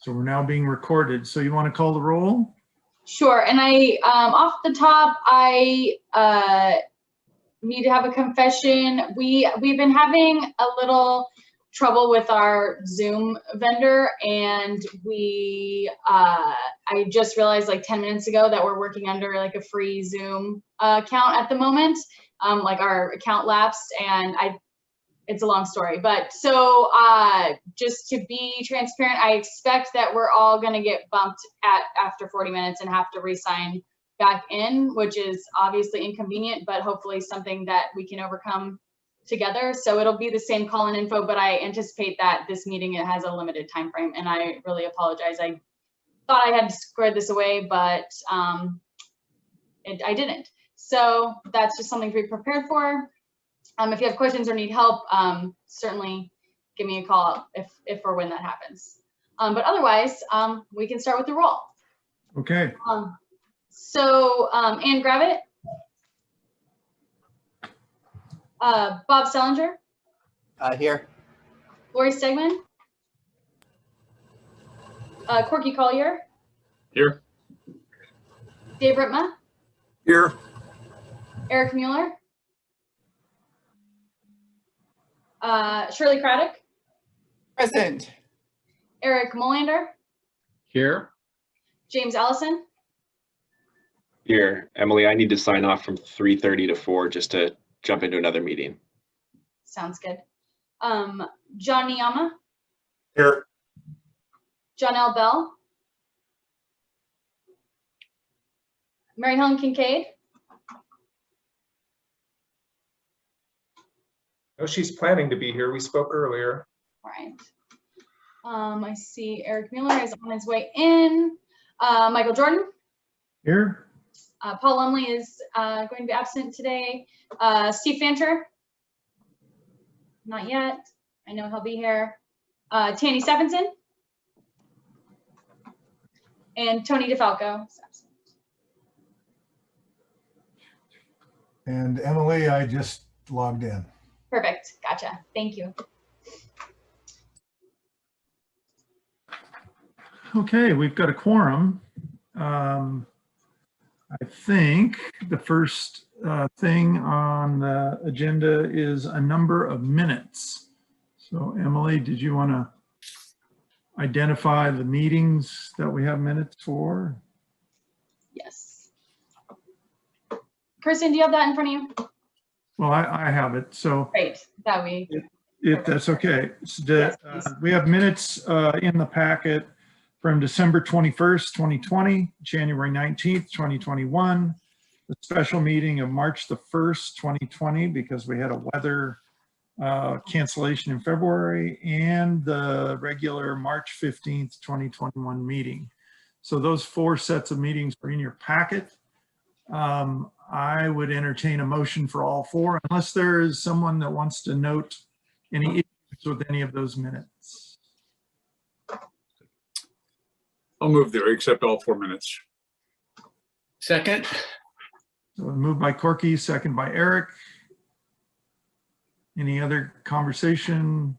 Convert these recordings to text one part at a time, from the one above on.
So we're now being recorded. So you want to call the roll? Sure. And I, off the top, I need to have a confession. We've been having a little trouble with our Zoom vendor, and I just realized like 10 minutes ago that we're working under like a free Zoom account at the moment. Like our account lapsed, and it's a long story, but so just to be transparent, I expect that we're all gonna get bumped after 40 minutes and have to re-sign back in, which is obviously inconvenient, but hopefully something that we can overcome together. So it'll be the same call-in info, but I anticipate that this meeting, it has a limited time frame, and I really apologize. I thought I had squared this away, but I didn't. So that's just something to be prepared for. If you have questions or need help, certainly give me a call if or when that happens. But otherwise, we can start with the roll. Okay. So Ann Gravitt, Bob Sellinger, Here. Lori Stegman, Corky Collier, Here. Dave Ritma, Here. Eric Mueller, Shirley Craddock, Present. Eric Molander, Here. James Ellison, Here, Emily, I need to sign off from 3:30 to 4 just to jump into another meeting. sounds good. John Niyama, Here. John L. Bell, Mary Helen Kincaid, Oh, she's planning to be here. We spoke earlier. all right. I see Eric Mueller is on his way in. Michael Jordan, Here. Paul Lumley is going to be absent today. Steve Fancher, not yet. I know he'll be here. Tanny Stephenson, and Tony DeFalco is absent. And Emily, I just logged in. Perfect, gotcha, thank you. Okay, we've got a quorum. I think the first thing on the agenda is a number of minutes. So Emily, did you want to identify the meetings that we have minutes for? Yes. Kristen, do you have that in front of you? Well, I have it, so Great, that we. if that's okay. So Yes, please. we have minutes in the packet from December 21st, 2020, January 19th, 2021, the special meeting of March the 1st, 2020, because we had a weather cancellation in February, and the regular March 15th, 2021 meeting. So those 4 sets of meetings are in your packet. I would entertain a motion for all 4, unless there is someone that wants to note any issues with any of those minutes. I'll move there, accept all 4 minutes. Second. So moved by Corky, second by Eric. Any other conversation?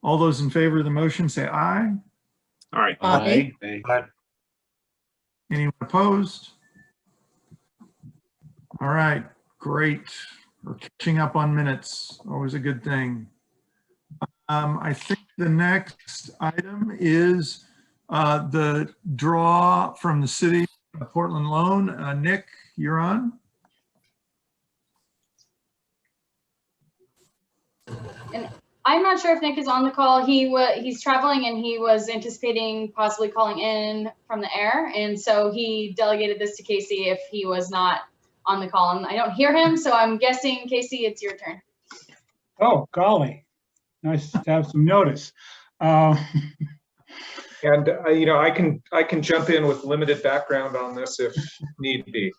All those in favor of the motion say aye. All right. Aye. Anyone opposed? All right, great. We're catching up on minutes, always a good thing. I think the next item is the draw from the city of Portland loan. Nick, you're on. And I'm not sure if Nick is on the call. He's traveling, and he was anticipating possibly calling in from the air. And so he delegated this to Casey if he was not on the call. And I don't hear him, so I'm guessing, Casey, it's your turn. Oh, golly. Nice to have some notice. And you know, I can jump in with limited background on this if need be.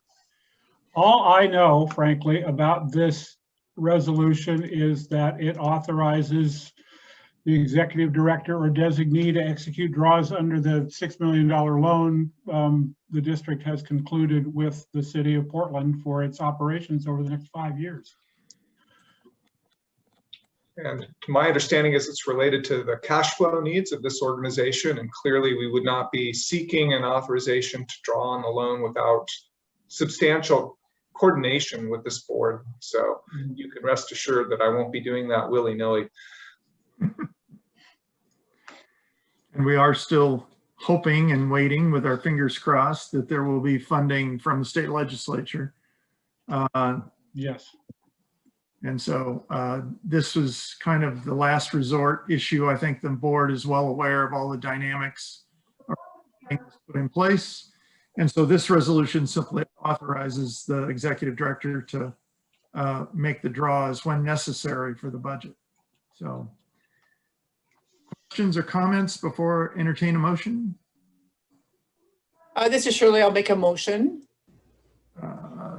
All I know, frankly, about this resolution is that it authorizes the executive director or designee to execute draws under the $6 million loan the district has concluded with the city of Portland for its operations over the next 5 years. And my understanding is it's related to the cash flow needs of this organization. And clearly we would not be seeking an authorization to draw on the loan without substantial coordination with this board. So you can rest assured that I won't be doing that willy-nilly. And we are still hoping and waiting with our fingers crossed that there will be funding from the state legislature. Yes. And so this was kind of the last resort issue. I think the board is well aware of all the dynamics put in place. And so this resolution simply authorizes the executive director to make the draws when necessary for the budget. So questions or comments before I entertain a motion? This is Shirley. I'll make a motion.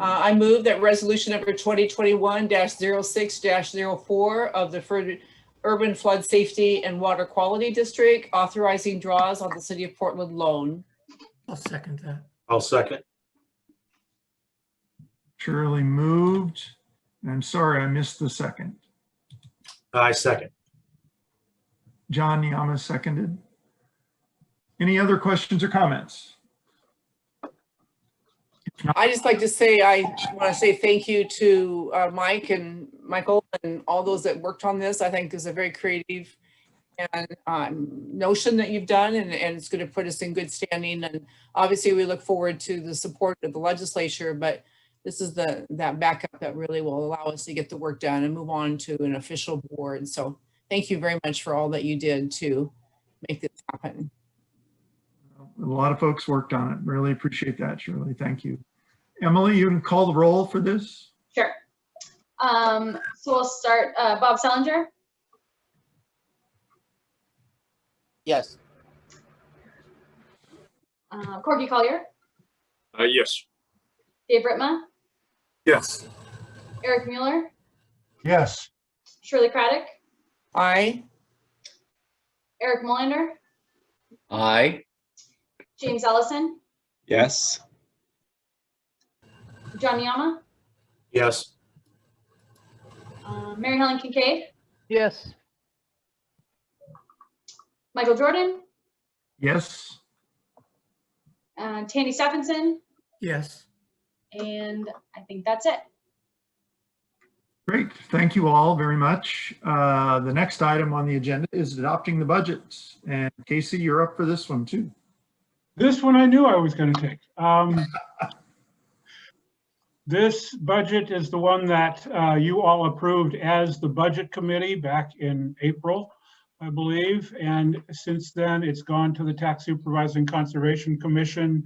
I move that resolution number 2021-06-04 of the Urban Flood Safety and Water Quality District authorizing draws on the City of Portland loan. I'll second that. I'll second. Shirley moved. I'm sorry, I missed the second. I second. John Niama seconded. Any other questions or comments? I just like to say, I want to say thank you to Mike and Michael and all those that worked on this. I think is a very creative and notion that you've done, and it's going to put us in good standing. And obviously we look forward to the support of the legislature, but this is that backup that really will allow us to get the work done and move on to an official board. So thank you very much for all that you did to make this happen. A lot of folks worked on it. Really appreciate that, Shirley. Thank you. Emily, you can call the roll for this. Sure. So we'll start, Bob Sellinger, Yes. Corky Collier, Yes. Dave Ritma, Yes. Eric Mueller, yes, Shirley Craddock, Aye. Eric Molander, Aye. James Ellison, Yes. John Niama, Yes. Mary Helen Kincaid, Yes. Michael Jordan, Yes. Tandy Stephenson, Yes. and I think that's it. Great. Thank you all very much. The next item on the agenda is adopting the budget. And Casey, you're up for this one too. This one I knew I was going to take. This budget is the one that you all approved as the budget committee back in April, I believe. And since then, it's gone to the Tax Supervising Conservation Commission,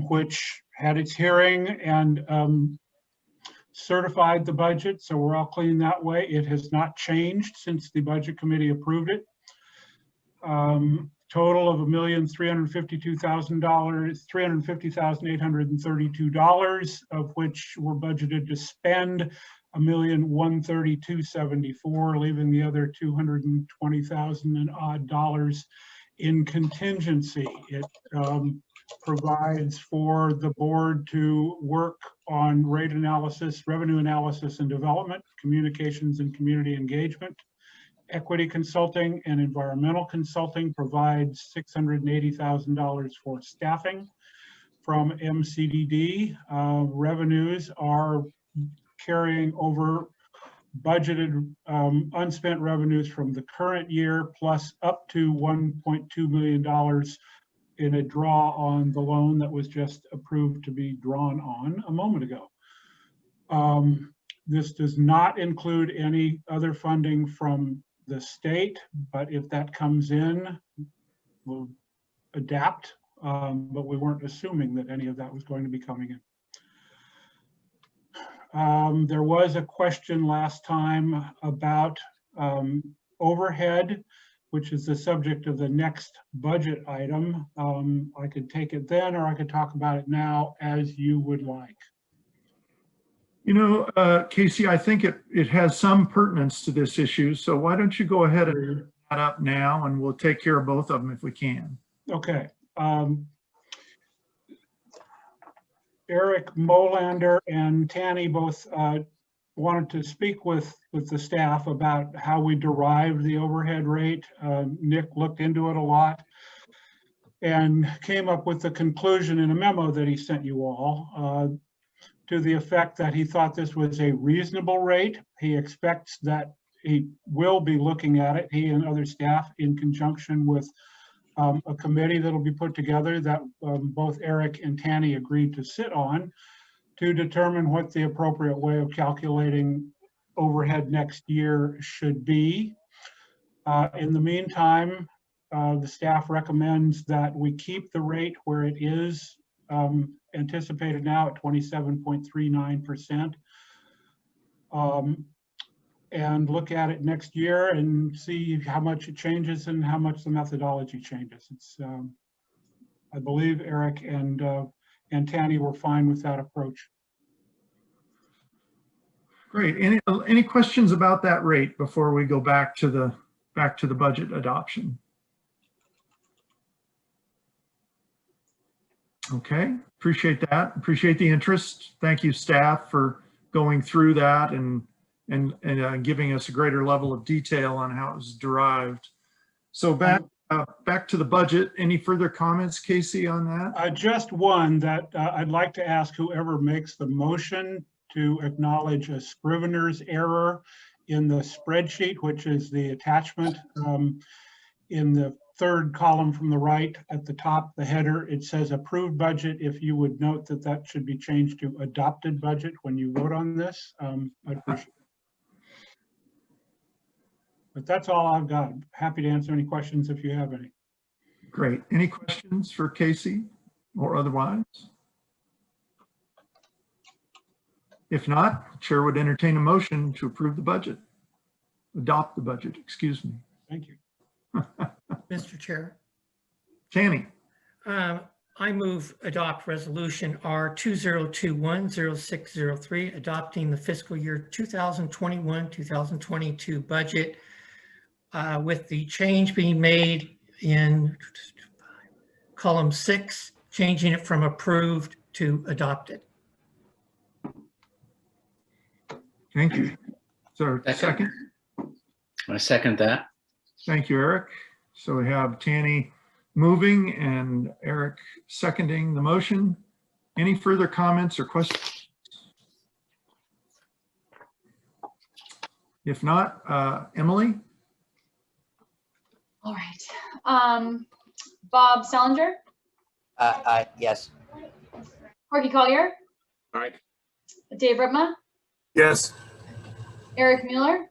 which had its hearing and certified the budget. So we're all clean that way. It has not changed since the budget committee approved it. Total of $350,832, of which we're budgeted to spend $1,132,074, leaving the other $220,000 and odd dollars in contingency. It provides for the board to work on rate analysis, revenue analysis and development, communications and community engagement. Equity consulting and environmental consulting provides $680,000 for staffing from MCDD. Revenues are carrying over budgeted unspent revenues from the current year, plus up to $1.2 million in a draw on the loan that was just approved to be drawn on a moment ago. This does not include any other funding from the state, but if that comes in, we'll adapt, but we weren't assuming that any of that was going to be coming in. There was a question last time about overhead, which is the subject of the next budget item. I could take it then, or I could talk about it now, as you would like. You know, Casey, I think it has some pertinence to this issue. So why don't you go ahead and bring that up now, and we'll take care of both of them if we can. Okay. Eric Molander and Tanny both wanted to speak with the staff about how we derived the overhead rate. Nick looked into it a lot and came up with the conclusion in a memo that he sent you all to the effect that he thought this was a reasonable rate. He expects that he will be looking at it, he and other staff, in conjunction with a committee that'll be put together that both Eric and Tanny agreed to sit on, to determine what the appropriate way of calculating overhead next year should be. In the meantime, the staff recommends that we keep the rate where it is anticipated now at 27.39%, and look at it next year and see how much it changes and how much the methodology changes. It's, I believe Eric and Tanny were fine with that approach. Great. Any questions about that rate before we go back to the budget adoption? Okay, appreciate that. Appreciate the interest. Thank you, staff, for going through that and giving us a greater level of detail on how it was derived. So back to the budget. Any further comments, Casey, on that? Just one that I'd like to ask whoever makes the motion to acknowledge a scrivener's error in the spreadsheet, which is the attachment in the third column from the right at the top, the header. It says approved budget. If you would note that that should be changed to adopted budget when you vote on this, I'd appreciate it. But that's all I've got. Happy to answer any questions if you have any. Great. Any questions for Casey or otherwise? If not, Chair would entertain a motion to approve the budget. Adopt the budget, excuse me. Thank you. Mr. Chair, Tanny, I move adopt resolution R 2021-0603, adopting the fiscal year 2021-2022 budget with the change being made in column 6, changing it from approved to adopted. thank you. So second. I second that. Thank you, Eric. So we have Tanny moving and Eric seconding the motion. Any further comments or questions? If not, Emily? All right. Bob Salinger, Yes. Corky Collier, Aye. Dave Ripma, Yes. Eric Mueller,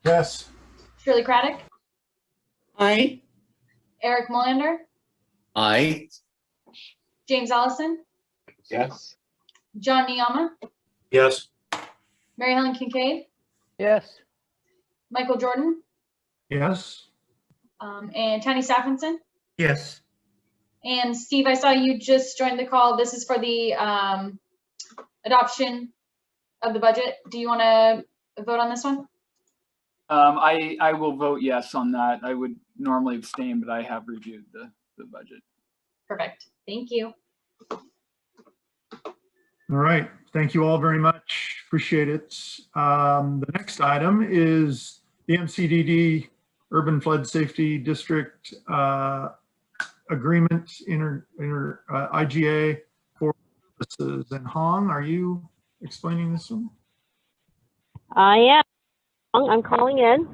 Yes. Shirley Craddock, Aye. Eric Molander, Aye. James Allison, Yes. John Niama, Yes. Mary Helen Kincaid, Yes. Michael Jordan, Yes. and Tiny Stephenson. Yes. And Steve, I saw you just joined the call. This is for the adoption of the budget. Do you want to vote on this one? I will vote yes on that. I would normally abstain, but I have reviewed the budget. Perfect. Thank you. All right. Thank you all very much. Appreciate it. The next item is the MCDD Urban Flood Safety District Agreement IGA for services. And Hong, are you explaining this one? I am. I'm calling in.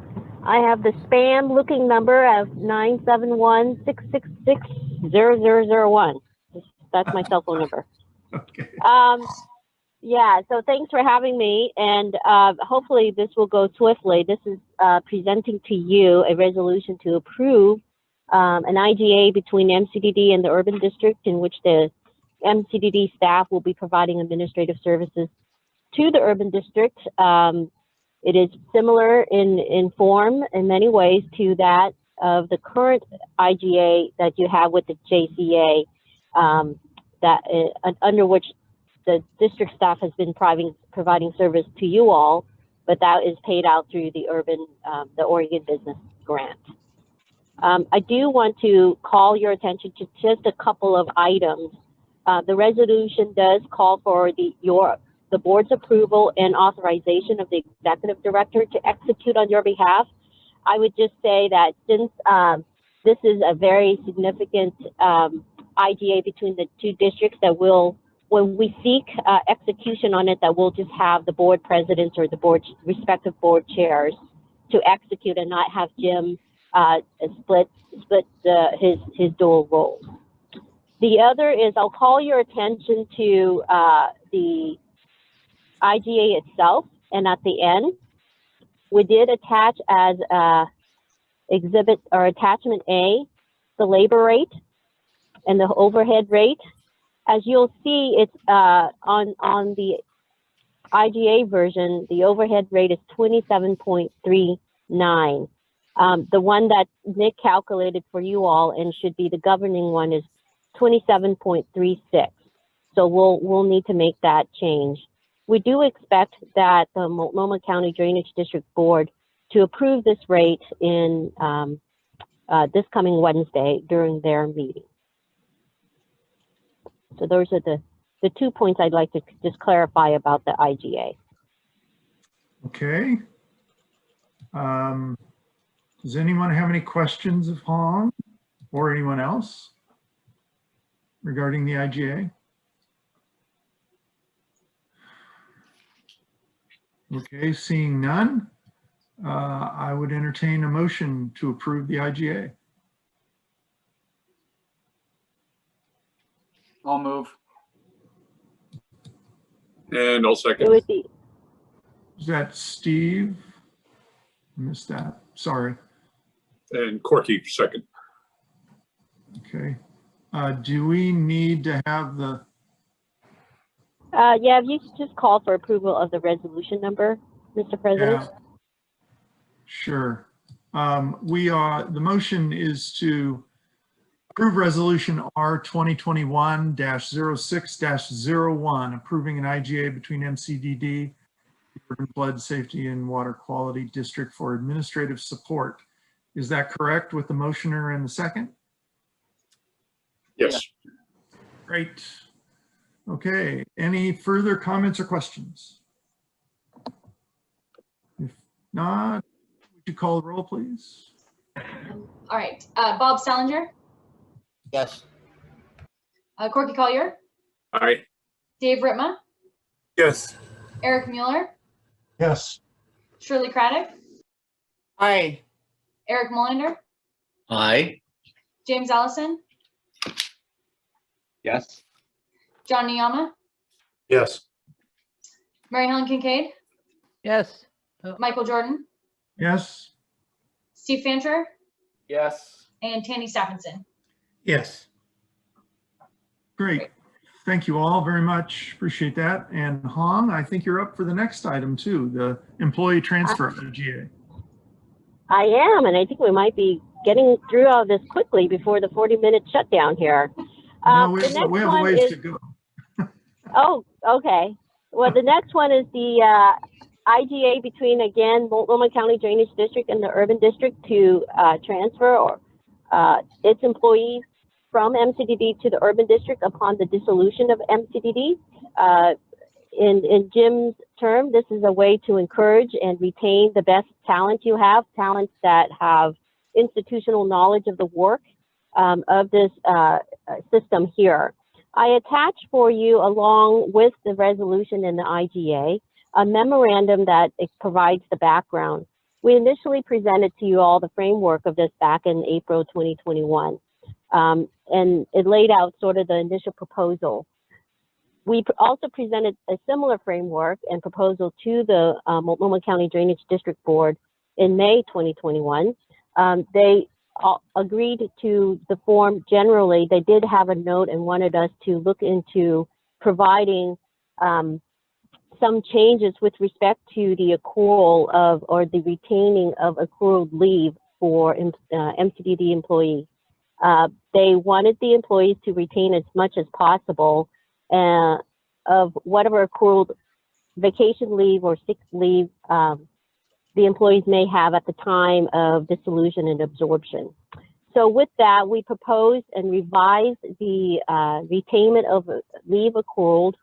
I have the spam looking number of 971-666-0001. That's my cell phone number. Okay. Yeah, so thanks for having me, and hopefully this will go swiftly. This is presenting to you a resolution to approve an IGA between MCDD and the Urban District, in which the MCDD staff will be providing administrative services to the Urban District. It is similar in form in many ways to that of the current IGA that you have with the JCA, under which the district staff has been providing service to you all, but that is paid out through the Oregon Business Grant. I do want to call your attention to just a couple of items. The resolution does call for your the board's approval and authorization of the executive director to execute on your behalf. I would just say that since this is a very significant IGA between the two districts, that will, when we seek execution on it, that we'll just have the board presidents or the board's respective board chairs to execute and not have Jim split his dual roles. The other is, I'll call your attention to the IGA itself, and at the end, we did attach as exhibit or attachment A, the labor rate and the overhead rate. As you'll see, it's on the IGA version, the overhead rate is 27.39. The one that Nick calculated for you all and should be the governing one is 27.36. So we'll need to make that change. We do expect that the Multnomah County Drainage District Board to approve this rate in this coming Wednesday during their meeting. So those are the 2 points I'd like to just clarify about the IGA. Okay. Does anyone have any questions of Hong or anyone else regarding the IGA? Okay, seeing none, I would entertain a motion to approve the IGA. I'll move. And I'll It second. would be, Is that Steve? I missed that, sorry. And Corky, second. Okay. Do we need to have the, yeah, if you could just call for approval of the resolution number, Mr. President. yeah, sure. The motion is to approve resolution R 2021-06-01, approving an IGA between MCDD, Urban Flood Safety and Water Quality District for administrative support. Is that correct with the motioner and the second? Yes. Great. Okay, any further comments or questions? If not, would you call the roll, please? All right, Bob Salinger, Yes. Corky Collier, Aye. Dave Ritma, Yes. Eric Mueller, Yes. Shirley Craddock, Aye. Eric Mullender, Aye. James Allison, Yes. John Niyama, Yes. Mary Helen Kincaid, Yes. Michael Jordan, Yes, Steve Fancher, Yes. and Tanny Stephenson. Yes. great. Thank you all very much. Appreciate that. And Hong, I think you're up for the next item too, the employee transfer IGA. I am, and I think we might be getting through all this quickly before the 40-minute shutdown here. No, we The next have a one ways is, to go. oh, okay. Well, the next one is the IGA between, again, Multnomah County Drainage District and the Urban District to transfer its employees from MCDD to the Urban District upon the dissolution of MCDD. In Jim's term, this is a way to encourage and retain the best talent you have, talents that have institutional knowledge of the work of this system here. I attached for you, along with the resolution in the IGA, a memorandum that provides the background. We initially presented to you all the framework of this back in April 2021, and it laid out sort of the initial proposal. We also presented a similar framework and proposal to the Multnomah County Drainage District Board in May 2021. They agreed to the form generally. They did have a note and wanted us to look into providing some changes with respect to the accrual of, or the retaining of accrued leave for MCDD employees. They wanted the employees to retain as much as possible of whatever accrued vacation leave or sick leave the employees may have at the time of dissolution and absorption. So with that, we proposed and revised the retainment of leave accrued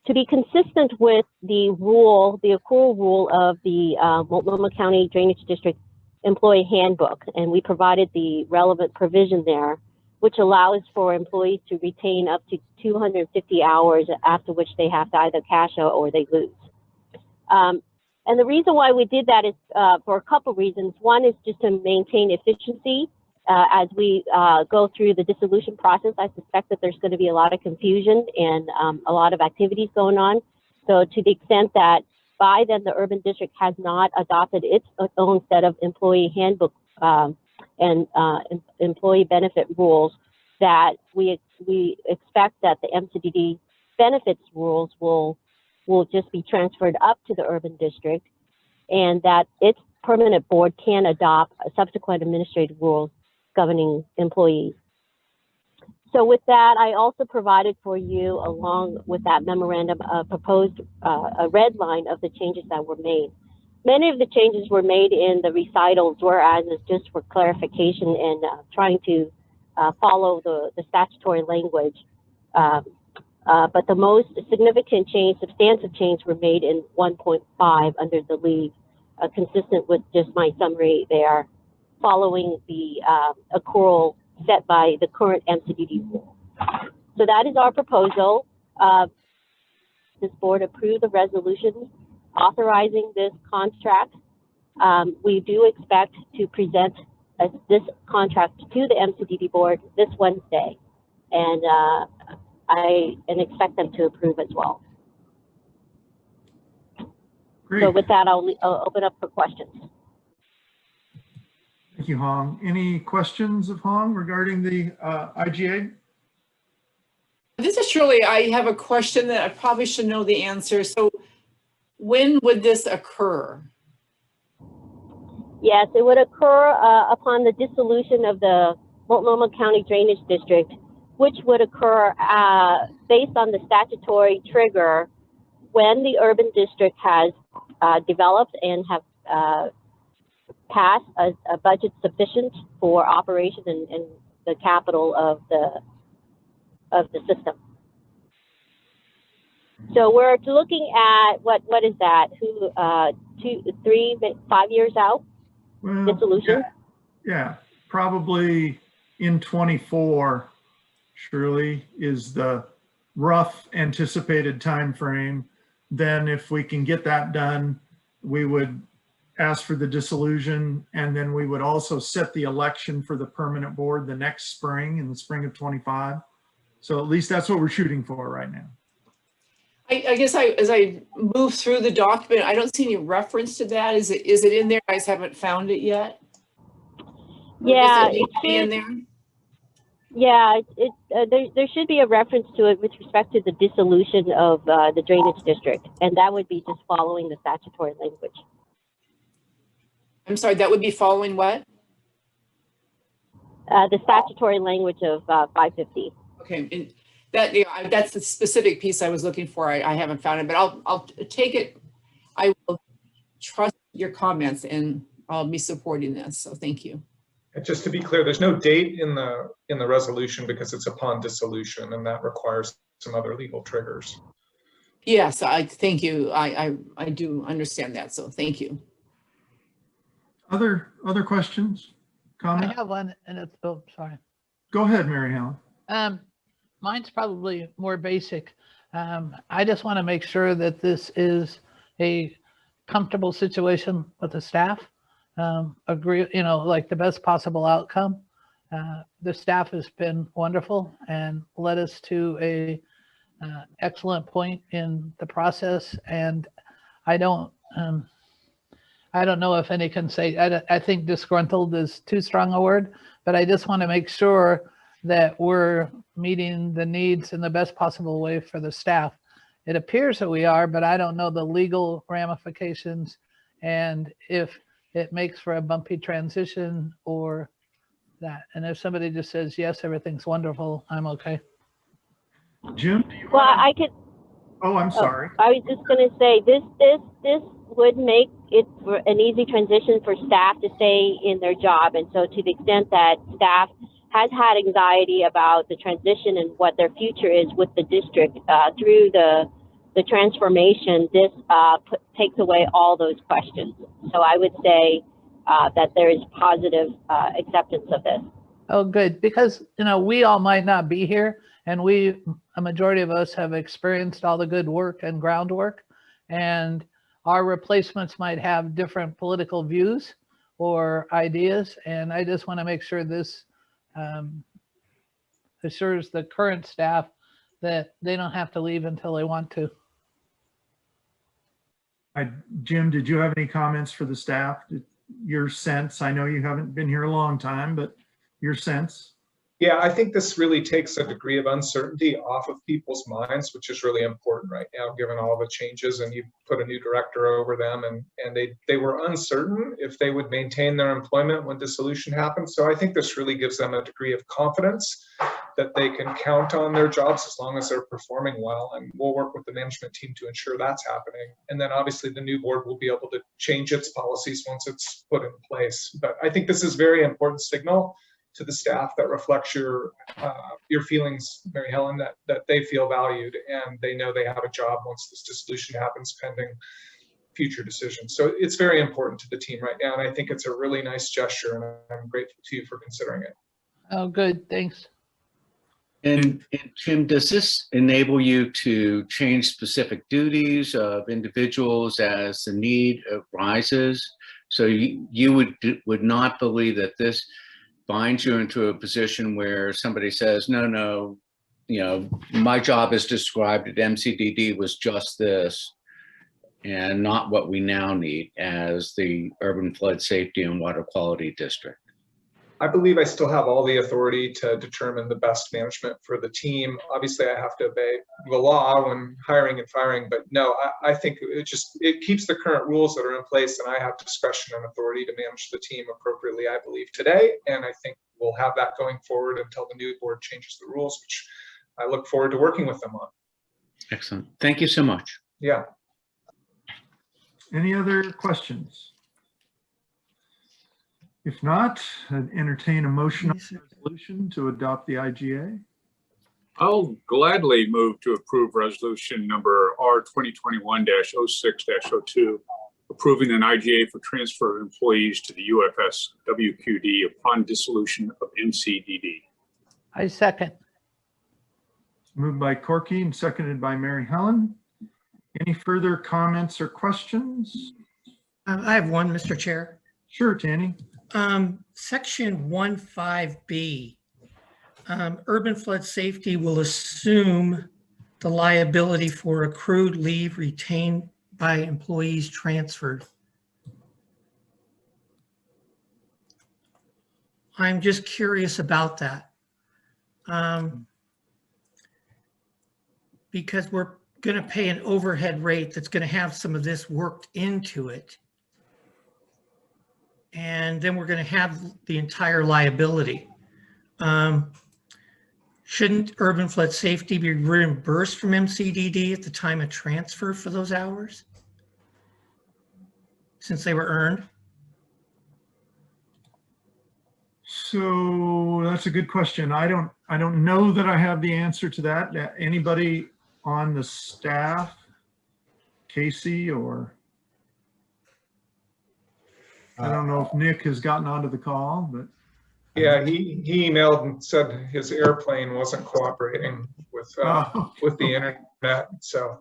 To be consistent with the rule, the accrual rule of the Multnomah County Drainage District Employee Handbook, and we provided the relevant provision there, which allows for employees to retain up to 250 hours, after which they have to either cash out or they lose. And the reason why we did that is for a couple reasons. One is just to maintain efficiency. As we go through the dissolution process, I suspect that there's going to be a lot of confusion and a lot of activities going on. So to the extent that by then the urban district has not adopted its own set of employee handbook and employee benefit rules, that we expect that the MCDD benefits rules will just be transferred up to the urban district, and that its permanent board can adopt subsequent administrative rules governing employees. So with that, I also provided for you, along with that memorandum, a proposed a red line of the changes that were made. Many of the changes were made in the recitals, whereas it's just for clarification and trying to follow the statutory language. But the most significant change, substantive change, were made in 1.5 under the leave, consistent with just my summary there, following the accrual set by the current MCDD rule. So that is our proposal. This board approved the resolution authorizing this contract. We do expect to present this contract to the MCDD board this Wednesday, and I expect them to approve as well. Great. So with that, I'll open up for questions. Thank you, Hong. Any questions of Hong regarding the IGA? This is Shirley. I have a question that I probably should know the answer. So when would this occur? Yes, it would occur upon the dissolution of the Multnomah County Drainage District, which would occur based on the statutory trigger when the urban district has developed and have passed a budget sufficient for operation and the capital of the system. So we're looking at what is that? 2, 3, 5 years out? Well, dissolution? Yeah, probably in 24. Surely is the rough anticipated time frame. Then if we can get that done, we would ask for the dissolution, and then we would also set the election for the permanent board the next spring, in the spring of 25. So at least that's what we're shooting for right now. I guess as I move through the document, I don't see any reference to that. Is it in there? I just haven't found it yet. Yeah, it should be in there. Yeah, there should be a reference to it with respect to the dissolution of the drainage district, and that would be just following the statutory language. I'm sorry, that would be following what? The statutory language of 550. Okay, and that, that's the specific piece I was looking for. I haven't found it, but I'll take it. I will trust your comments, and I'll be supporting this. So thank you. And just to be clear, there's no date in the resolution because it's upon dissolution, and that requires some other legal triggers. Yes, I thank you. I do understand that. So thank you. Other questions, comments? I have one, and it's, oh, sorry. Go ahead, Mary Helen. Mine's probably more basic. I just want to make sure that this is a comfortable situation with the staff. Agree, like the best possible outcome. The staff has been wonderful and led us to a excellent point in the process. And I don't know if any can say, I think disgruntled is too strong a word, but I just want to make sure that we're meeting the needs in the best possible way for the staff. It appears that we are, but I don't know the legal ramifications and if it makes for a bumpy transition or that. And if somebody just says, yes, everything's wonderful, I'm okay. Jim, do you Well, want to... I could. Oh, I'm sorry. I was just going to say this would make it an easy transition for staff to stay in their job. And so to the extent that staff has had anxiety about the transition and what their future is with the district through the the transformation, this takes away all those questions. So I would say that there is positive acceptance of this. Oh, good, because, you know, we all might not be here, and a majority of us have experienced all the good work and groundwork, and our replacements might have different political views or ideas, and I just want to make sure this assures the current staff that they don't have to leave until they want to. Jim, did you have any comments for the staff? Your sense, I know you haven't been here a long time, but your sense? Yeah, I think this really takes a degree of uncertainty off of people's minds, which is really important right now, given all the changes, and you put a new director over them, and they were uncertain if they would maintain their employment when dissolution happens. So I think this really gives them a degree of confidence that they can count on their jobs as long as they're performing well, and we'll work with the management team to ensure that's happening. And then obviously the new board will be able to change its policies once it's put in place. But I think this is a very important signal to the staff that reflects your feelings, Mary Helen, that they feel valued and they know they have a job once this dissolution happens, pending future decisions. So it's very important to the team right now, and I think it's a really nice gesture, and I'm grateful to you for considering it. Oh, good, thanks. And Jim, does this enable you to change specific duties of individuals as the need arises? So you would not believe that this binds you into a position where somebody says, no, you know, my job as described at MCDD was just this and not what we now need as the Urban Flood Safety and Water Quality District? I believe I still have all the authority to determine the best management for the team. Obviously, I have to obey the law when hiring and firing, but no, I think it keeps the current rules that are in place, and I have discretion and authority to manage the team appropriately, I believe, today. And I think we'll have that going forward until the new board changes the rules, which I look forward to working with them on. Excellent. Thank you so much. Yeah. Any other questions? If not, I'd entertain a motion on the resolution to adopt the IGA. I'll gladly move to approve resolution number R 2021-06-02, approving an IGA for transfer of employees to the UFSWQD upon dissolution of MCDD. I second. Moved by Corky and seconded by Mary Helen. Any further comments or questions? I have one, Mr. Chair. Sure, Tanny. Section 15B, urban flood safety will assume the liability for accrued leave retained by employees transferred. I'm just curious about that. Because we're going to pay an overhead rate that's going to have some of this worked into it. And then we're going to have the entire liability. Shouldn't urban flood safety be reimbursed from MCDD at the time of transfer for those hours, since they were earned? So that's a good question. I don't know that I have the answer to that. Anybody on the staff, Casey, or I don't know if Nick has gotten onto the call, but. Yeah, he emailed and said his airplane wasn't cooperating with the internet. So,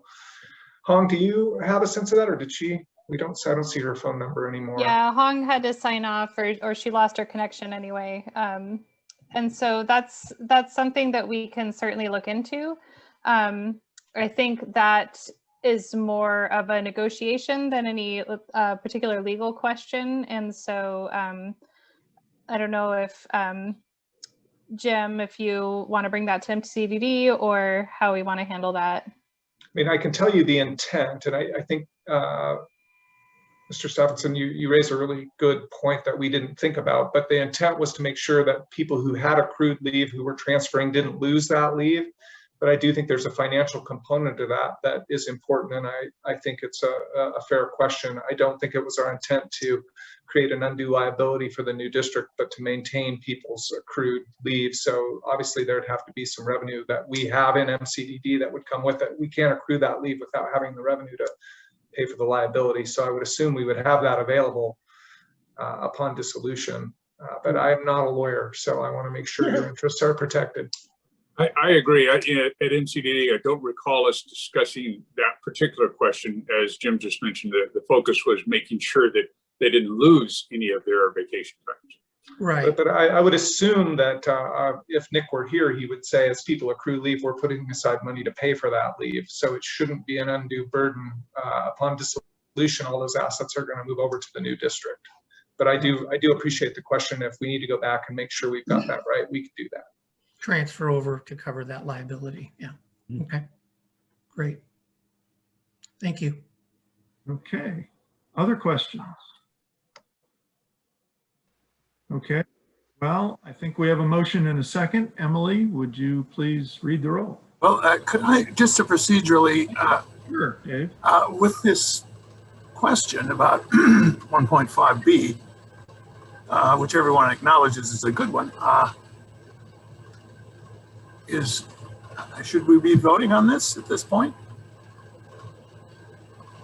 Hong, do you have a sense of that, or did she? I don't see her phone number anymore. Yeah, Hong had to sign off, or she lost her connection anyway. And so that's something that we can certainly look into. I think that is more of a negotiation than any particular legal question. And so I don't know if Jim, if you want to bring that to MCDD or how we want to handle that. I mean, I can tell you the intent, and I think Mr. Stephenson, you raised a really good point that we didn't think about, but the intent was to make sure that people who had accrued leave, who were transferring, didn't lose that leave. But I do think there's a financial component to that is important, and I think it's a fair question. I don't think it was our intent to create an undue liability for the new district, but to maintain people's accrued leave. So obviously there'd have to be some revenue that we have in MCDD that would come with it. We can't accrue that leave without having the revenue to pay for the liability. So I would assume we would have that available upon dissolution. But I am not a lawyer, so I want to make sure your interests are protected. I agree. At MCDD, I don't recall us discussing that particular question. As Jim just mentioned, the focus was making sure that they didn't lose any of their vacation times. Right. But I would assume that if Nick were here, he would say, as people accrue leave, we're putting aside money to pay for that leave. So it shouldn't be an undue burden. Upon dissolution, all those assets are going to move over to the new district. But I do appreciate the question. If we need to go back and make sure we've got that right, we can do that. Transfer over to cover that liability. Yeah. Okay. Great. Thank you. Okay. Other questions? Okay. Well, I think we have a motion and a second. Emily, would you please read the roll? Well, could I, just procedurally, Sure, Dave. With this question about 1.5B, which everyone acknowledges is a good one, should we be voting on this at this point?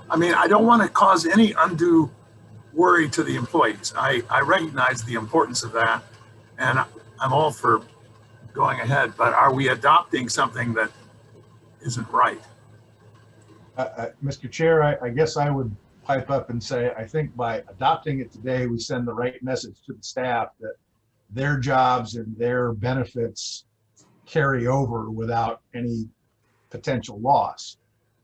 I mean, I don't want to cause any undue worry to the employees. I recognize the importance of that, and I'm all for going ahead, but are we adopting something that isn't right? Mr. Chair, I guess I would pipe up and say, I think by adopting it today, we send the right message to the staff that their jobs and their benefits carry over without any potential loss.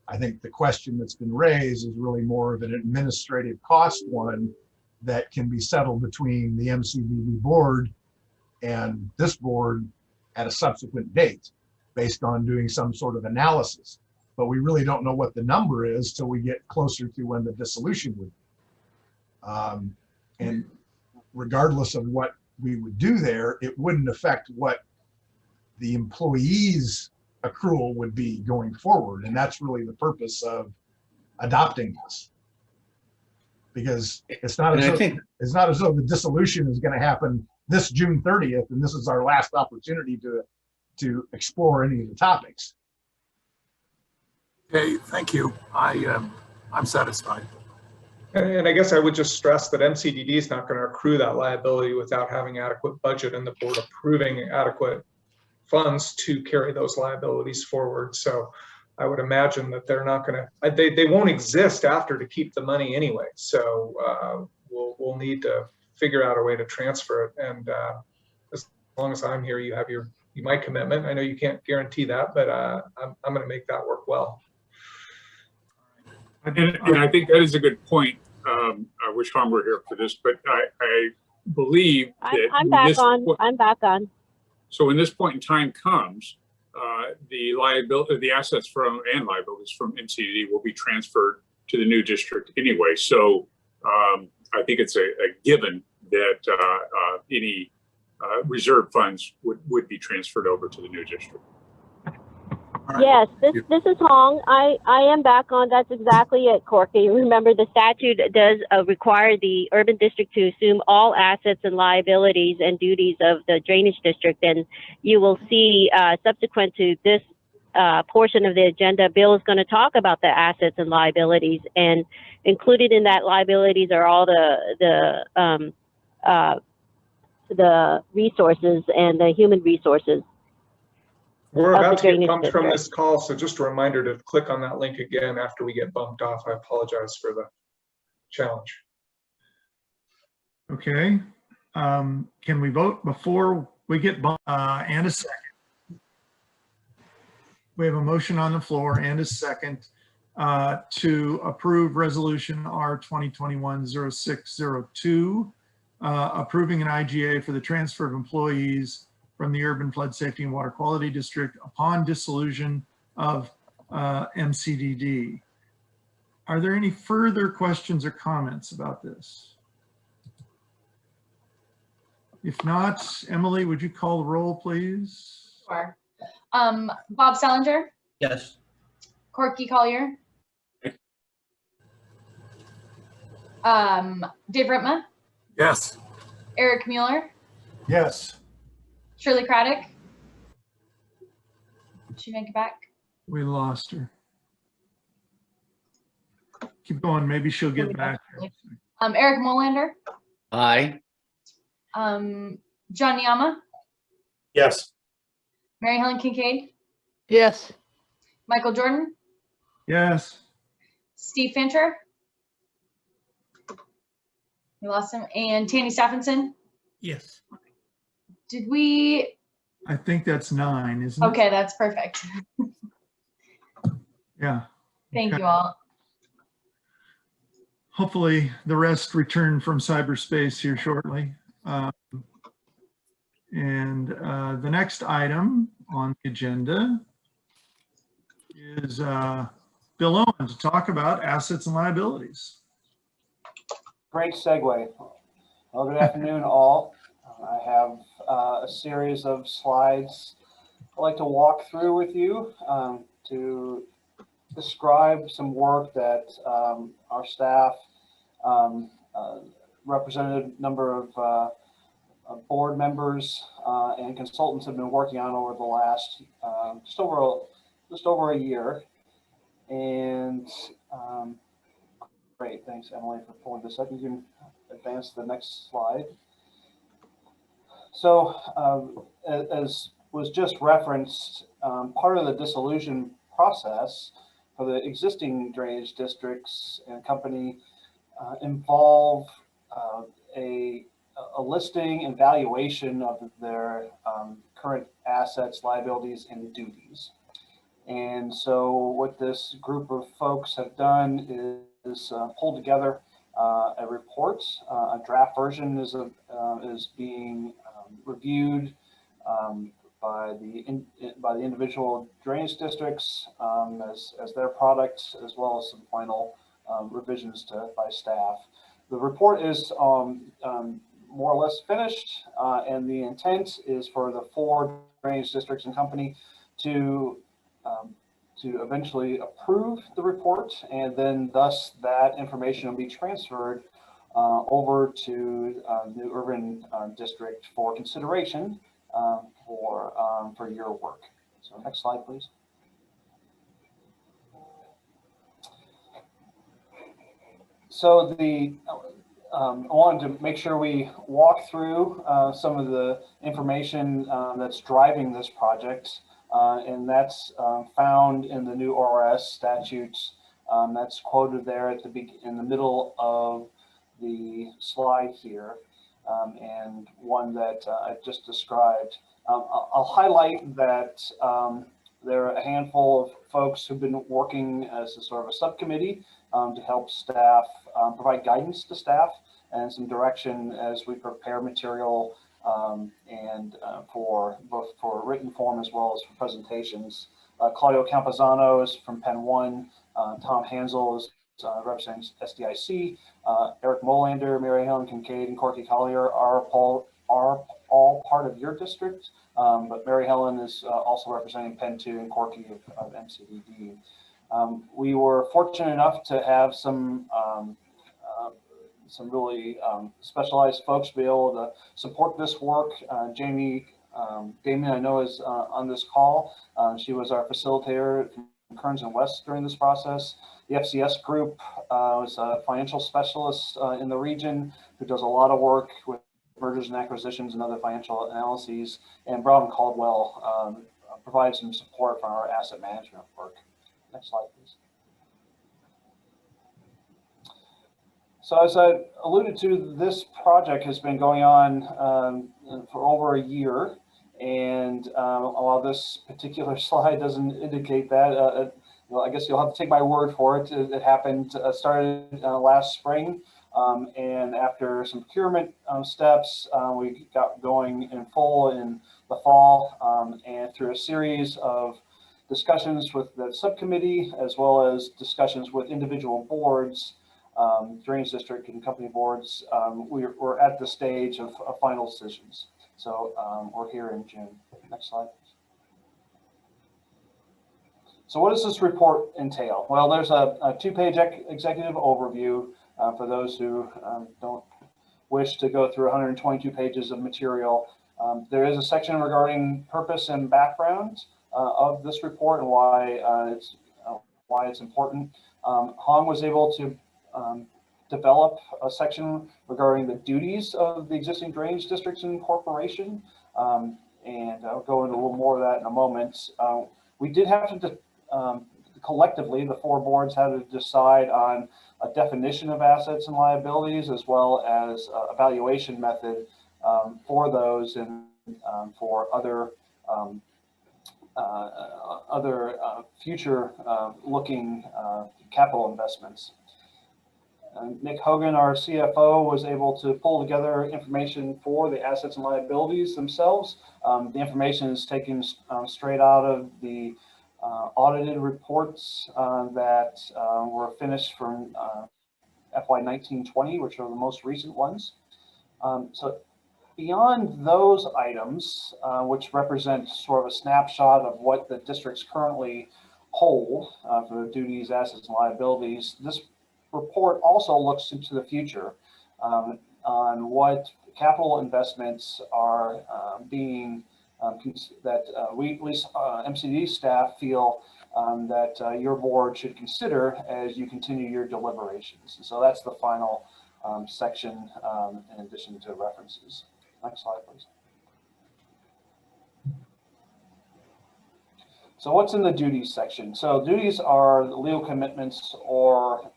I think the question that's been raised is really more of an administrative cost one that can be settled between the MCDD board and this board at a subsequent date based on doing some sort of analysis. But we really don't know what the number is till we get closer to when the dissolution would be. And regardless of what we would do there, it wouldn't affect what the employees' accrual would be going forward. And that's really the purpose of adopting this. Because it's not as though the dissolution is going to happen this June 30th, and this is our last opportunity to explore any of the topics. Okay, thank you. I'm satisfied. And I guess I would just stress that MCDD is not going to accrue that liability without having adequate budget and the board approving adequate funds to carry those liabilities forward. So I would imagine that they're not going to, they won't exist after to keep the money anyway. So we'll need to figure out a way to transfer it. And as long as I'm here, you have my commitment. I know you can't guarantee that, but I'm going to make that work well. And I think that is a good point. I wish Tom were here for this, but I believe that I'm back on. So when this point in time comes, the assets and liabilities from MCDD will be transferred to the new district anyway. So I think it's a given that any reserve funds would be transferred over to the new district. Yes, this is Hong. I am back on. That's exactly it, Corky. Remember, the statute does require the urban district to assume all assets and liabilities and duties of the drainage district. And you will see subsequent to this portion of the agenda, Bill is going to talk about the assets and liabilities. And included in that liabilities are all the resources and the human resources. We're about to get bumped from this call, so just a reminder to click on that link again after we get bumped off. I apologize for the challenge. Okay. Can we vote before we get bumped? And a second. We have a motion on the floor and a second to approve resolution R 2021-0602, approving an IGA for the transfer of employees from the Urban Flood Safety and Water Quality District upon dissolution of MCDD. Are there any further questions or comments about this? If not, Emily, would you call the roll, please? Sure. Bob Salinger, Yes. Corky Collier, Dave Ritma, Yes. Eric Mueller, Yes. Shirley Craddock. Did she make it back? We lost her. Keep going. Maybe she'll get back. Eric Molander, Aye. John Niama, Yes. Mary Helen Kincaid, Yes. Michael Jordan, Yes. Steve Fincher. We lost him. And Tanny Stephenson. Yes. Did we? I think that's 9, isn't it? Okay, that's perfect. Yeah. Thank Okay. you all. Hopefully the rest return from cyberspace here shortly. The next item on the agenda is Bill Owen to talk about assets and liabilities. Great segue. Well, good afternoon, all. I have a series of slides I'd like to walk through with you to describe some work that our staff, representative number of board members and consultants have been working on over the last just over a year. And great, thanks Emily for pulling this up. You can advance to the next slide. So as was just referenced, part of the dissolution process for the existing drainage districts and company involve a listing and valuation of their current assets, liabilities, and duties. And so what this group of folks have done is pulled together a report. A draft version is being reviewed by the individual drainage districts as their product, as well as some final revisions by staff. The report is more or less finished, and the intent is for the 4 drainage districts and company to eventually approve the report, and then thus that information will be transferred over to the urban district for consideration for your work. So next slide, please. So I wanted to make sure we walk through some of the information that's driving this project, and that's found in the new ORS statutes. That's quoted there at in the middle of the slide here, and one that I just described. I'll highlight that there are a handful of folks who've been working as a sort of a subcommittee to help staff provide guidance to staff and some direction as we prepare material and for both for written form as well as for presentations. Claudio Campazano is from Penn 1, Tom Hansel is representing SDIC, Eric Molander, Mary Helen Kincaid, and Corky Collier are all part of your district, but Mary Helen is also representing Penn 2 and Corky of MCDD. We were fortunate enough to have some really specialized folks be able to support this work. Jamie Damien, I know, is on this call. She was our facilitator from Kearns and West during this process. The FCS group was a financial specialist in the region who does a lot of work with mergers and acquisitions and other financial analyses. And Brown Caldwell provides some support for our asset management work. Next slide, please. So as I alluded to, this project has been going on for over a year. And while this particular slide doesn't indicate that, well, I guess you'll have to take my word for it. It happened, started last spring. And after some procurement steps, we got going in full in the fall, and through a series of discussions with the subcommittee, as well as discussions with individual boards, drainage district and company boards, we're at the stage of final decisions. So we're here in June. Next slide. So what does this report entail? Well, there's a two-page executive overview for those who don't wish to go through 122 pages of material. There is a section regarding purpose and background of this report and why it's important. Hong was able to develop a section regarding the duties of the existing drainage districts and corporation. And I'll go into a little more of that in a moment. We did have to, collectively, the four boards had to decide on a definition of assets and liabilities, as well as evaluation method for those and for other future looking capital investments. Nick Hogan, our CFO, was able to pull together information for the assets and liabilities themselves. The information is taken straight out of the audited reports that were finished from FY 19-20, which are the most recent ones. So beyond those items, which represent sort of a snapshot of what the districts currently hold for the duties, assets, and liabilities, this report also looks into the future on what capital investments are being that we, at least MCD staff, feel that your board should consider as you continue your deliberations. And so that's the final section in addition to references. Next slide, please. So what's in the duties section? So duties are legal commitments or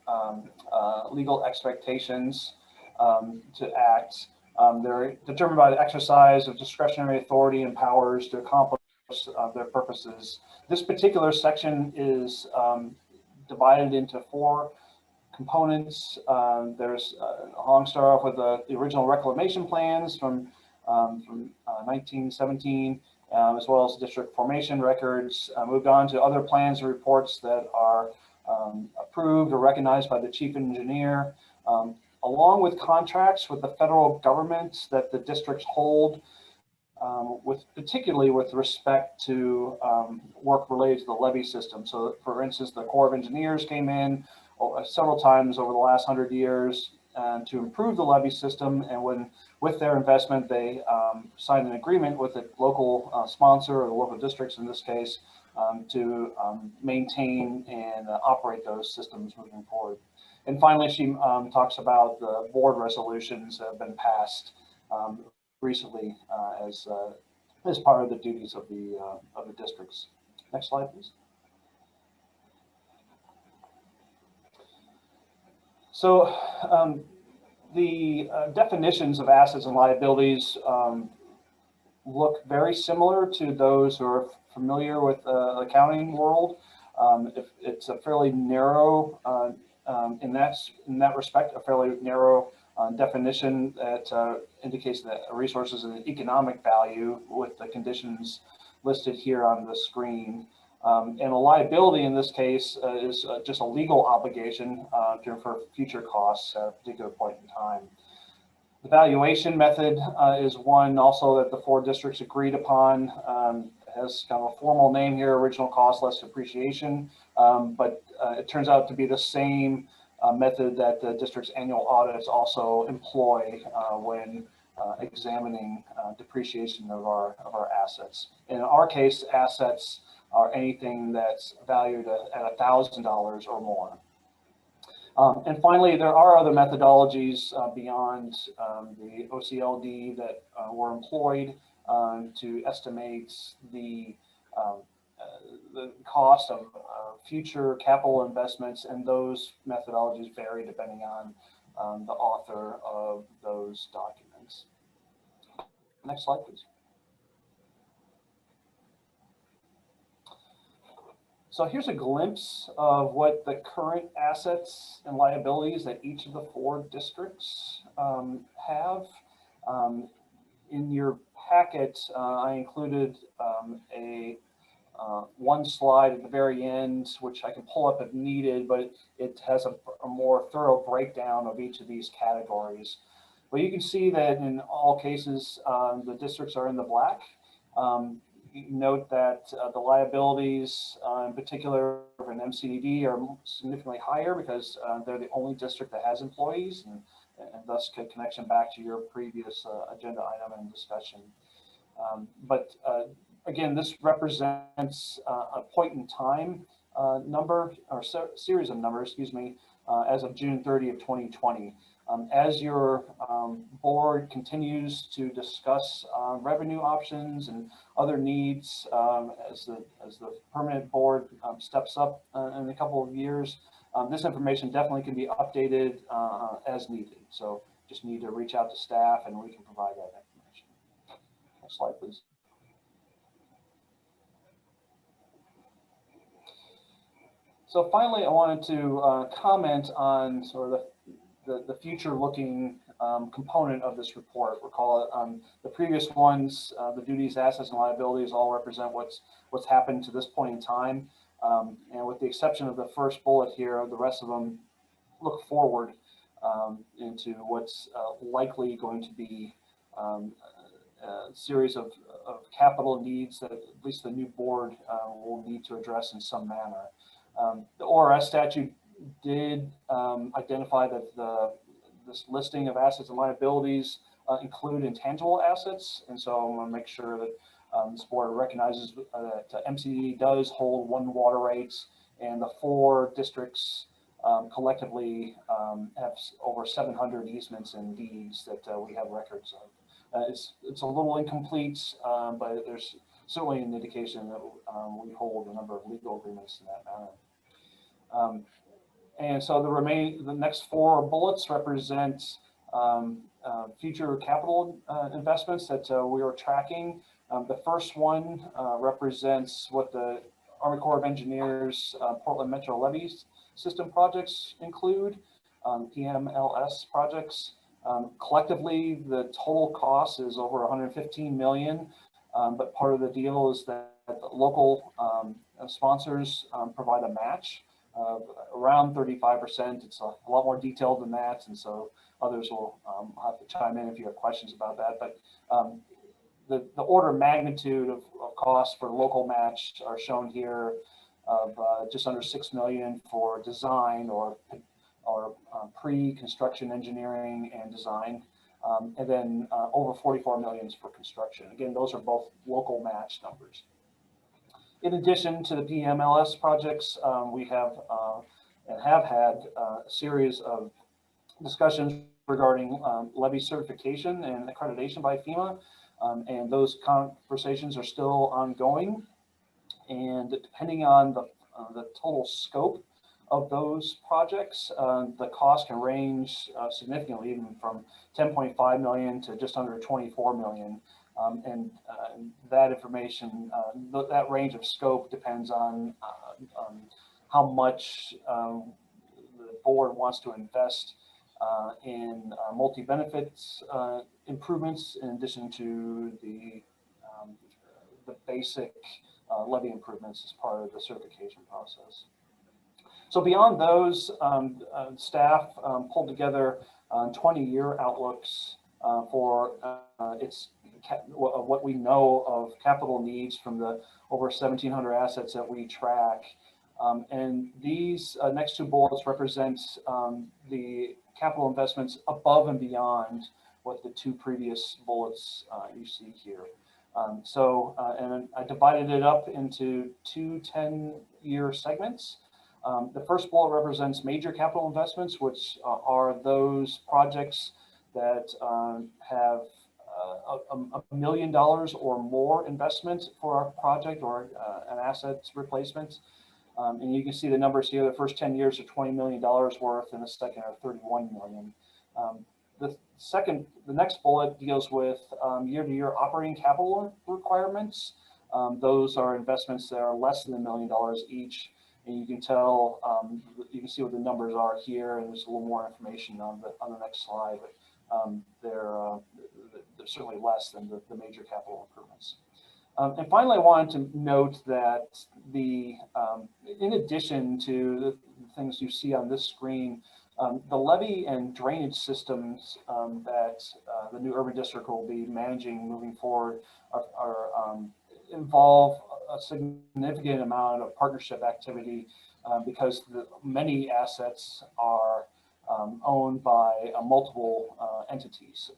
legal expectations to act. They're determined by the exercise of discretionary authority and powers to accomplish their purposes. This particular section is divided into four components. There's Hong start off with the original reclamation plans from 1917. As well as district formation records, moved on to other plans and reports that are approved or recognized by the chief engineer, along with contracts with the federal government that the districts hold, particularly with respect to work related to the levee system. So for instance, the Corps of Engineers came in several times over the last 100 years to improve the levee system, and with their investment, they signed an agreement with a local sponsor or the local districts in this case to maintain and operate those systems moving forward. And finally, she talks about the board resolutions that have been passed recently as part of the duties of the districts. Next slide, please. So the definitions of assets and liabilities look very similar to those who are familiar with the accounting world. It's a fairly narrow, in that respect, a fairly narrow definition that indicates that a resource is an economic value with the conditions listed here on the screen. And a liability in this case is just a legal obligation for future costs at a particular point in time. The valuation method is one also that the four districts agreed upon. It has kind of a formal name here, original cost less depreciation, but it turns out to be the same method that the district's annual audits also employ when examining depreciation of our assets. In our case, assets are anything that's valued at $1,000 or more. And finally, there are other methodologies beyond the OCLD that were employed to estimate the cost of future capital investments, and those methodologies vary depending on the author of those documents. Next slide, please. So here's a glimpse of what the current assets and liabilities that each of the four districts have. In your packet, I included one slide at the very end, which I can pull up if needed, but it has a more thorough breakdown of each of these categories. But you can see that in all cases, the districts are in the black. note that the liabilities, in particular of an MCDD, are significantly higher because they're the only district that has employees, and thus connection back to your previous agenda item and discussion. But again, this represents a point in time number, or series of numbers, excuse me, as of June 30th, 2020. As your board continues to discuss revenue options and other needs, as the permanent board steps up in a couple of years, this information definitely can be updated as needed. So just need to reach out to staff and we can provide that information. Next slide, please. So finally, I wanted to comment on sort of the future-looking component of this report. Recall the previous ones, the duties, assets, and liabilities all represent what's happened to this point in time. And with the exception of the first bullet here, the rest of them look forward into what's likely going to be a series of capital needs that at least the new board will need to address in some manner. The ORS statute did identify that this listing of assets and liabilities include intangible assets, and so I want to make sure that this board recognizes that MCDD does hold 1 water rights, and the 4 districts collectively have over 700 easements and deeds that we have records of. It's a little incomplete, but there's certainly an indication that we hold a number of legal agreements in that manner. And so the next 4 bullets represent future capital investments that we are tracking. The first one represents what the Army Corps of Engineers Portland Metro Levee System projects include, PMLS projects. Collectively, the total cost is over $115 million, but part of the deal is that the local sponsors provide a match of around 35%. It's a lot more detailed than that, and so others will have to chime in if you have questions about that. But the order of magnitude of costs for local match are shown here, of just under $6 million for design or pre-construction engineering and design, and then over $44 million for construction. Again, those are both local match numbers. In addition to the PMLS projects, we have and have had a series of discussions regarding levee certification and accreditation by FEMA, and those conversations are still ongoing. And depending on the total scope of those projects, the cost can range significantly, even from $10.5 million to just under $24 million. And that information, that range of scope depends on how much the board wants to invest in multi-benefits improvements, in addition to the basic levee improvements as part of the certification process. So beyond those, staff pulled together 20-year outlooks for what we know of capital needs from the over 1,700 assets that we track. And these next 2 bullets represent the capital investments above and beyond what the 2 previous bullets you see here. And I divided it up into 2 10-year segments. The first bullet represents major capital investments, which are those projects that have $1 million or more investment for a project or an asset replacement. And you can see the numbers here. The first 10 years are $20 million worth, and the second are $31 million. The next bullet deals with year-to-year operating capital requirements. Those are investments that are less than $1 million each. And you can tell, you can see what the numbers are here, and there's a little more information on the next slide. But they're certainly less than the major capital improvements. And finally, I wanted to note that in addition to the things you see on this screen, the levee and drainage systems that the new urban district will be managing moving forward are involve a significant amount of partnership activity because many assets are owned by multiple entities.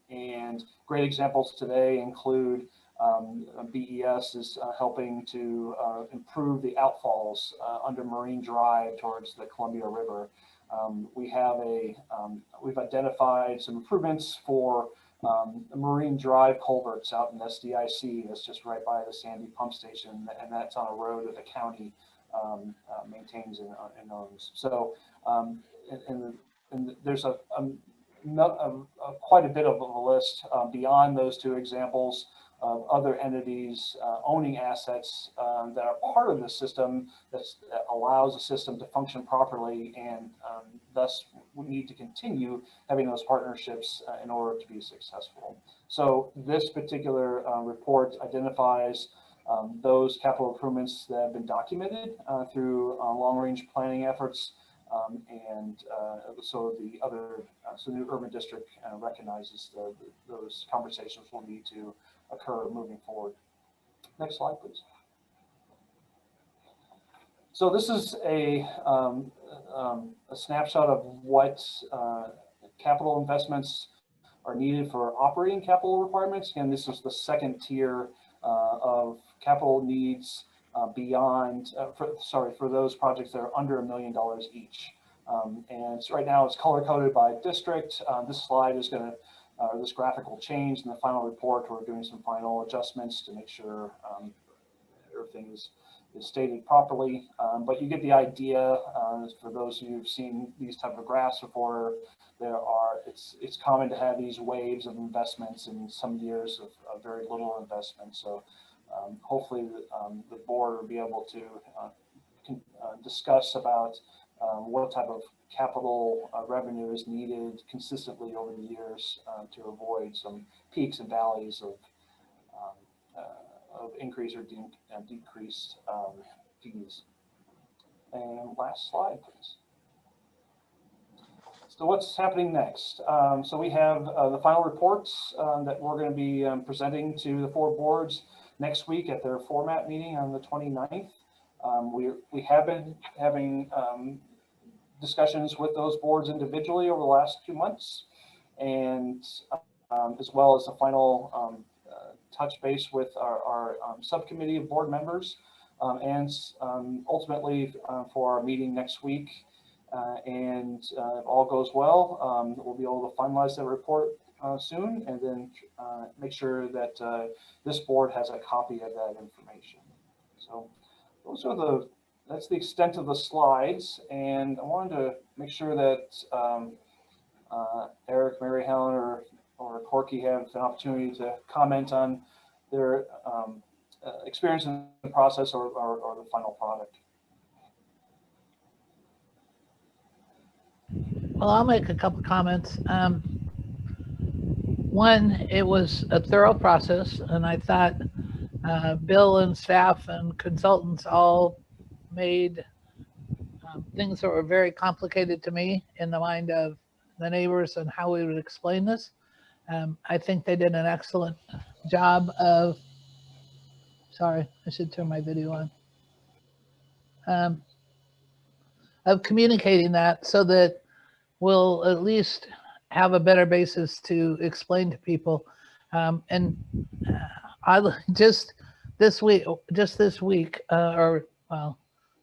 And great examples today include BES is helping to improve the outfalls under Marine Drive towards the Columbia River. We've identified some improvements for Marine Drive culverts out in SDIC. That's just right by the Sandy pump station, and that's on a road that the county maintains and owns. So, and there's quite a bit of a list beyond those two examples of other entities owning assets that are part of the system that allows the system to function properly, and thus we need to continue having those partnerships in order to be successful. So this particular report identifies those capital improvements that have been documented through long-range planning efforts, so the urban district recognizes those conversations will need to occur moving forward. Next slide, please. So this is a snapshot of what capital investments are needed for operating capital requirements. Again, this is the second tier of capital needs beyond, for those projects that are under $1 million each. And so right now it's color coded by district. This slide is going to, this graphic will change in the final report. We're doing some final adjustments to make sure everything is stated properly. But you get the idea. For those of you who've seen these type of graphs before, it's common to have these waves of investments and some years of very little investment. So hopefully the board will be able to discuss about what type of capital revenue is needed consistently over the years to avoid some peaks and valleys of increase or decrease fees. And last slide, please. So what's happening next? So we have the final reports that we're going to be presenting to the 4 boards next week at their format meeting on the 29th. We have been having discussions with those boards individually over the last 2 months, and as well as the final touch base with our subcommittee of board members, and ultimately for our meeting next week. And if all goes well, we'll be able to finalize that report soon, and then make sure that this board has a copy of that information. So those are that's the extent of the slides, and I wanted to make sure that Eric, Mary Helen, or Corky have an opportunity to comment on their experience in the process or the final product. Well, I'll make a couple comments. One, it was a thorough process, and I thought Bill and staff and consultants all made things that were very complicated to me in the mind of the neighbors and how we would explain this. I think they did an excellent job of, sorry, I should turn my video on, of communicating that so that we'll at least have a better basis to explain to people. And I just this week, or well,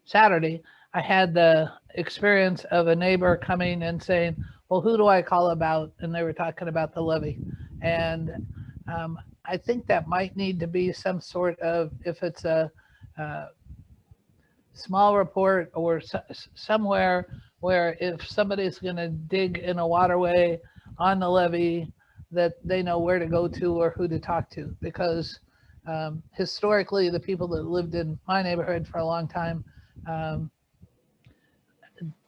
Saturday, I had the experience of a neighbor coming and saying, well, who do I call about? And they were talking about the levy. And I think that might need to be some sort of, if it's a small report or somewhere where if somebody's going to dig in a waterway on the levee, that they know where to go to or who to talk to. Because historically, the people that lived in my neighborhood for a long time,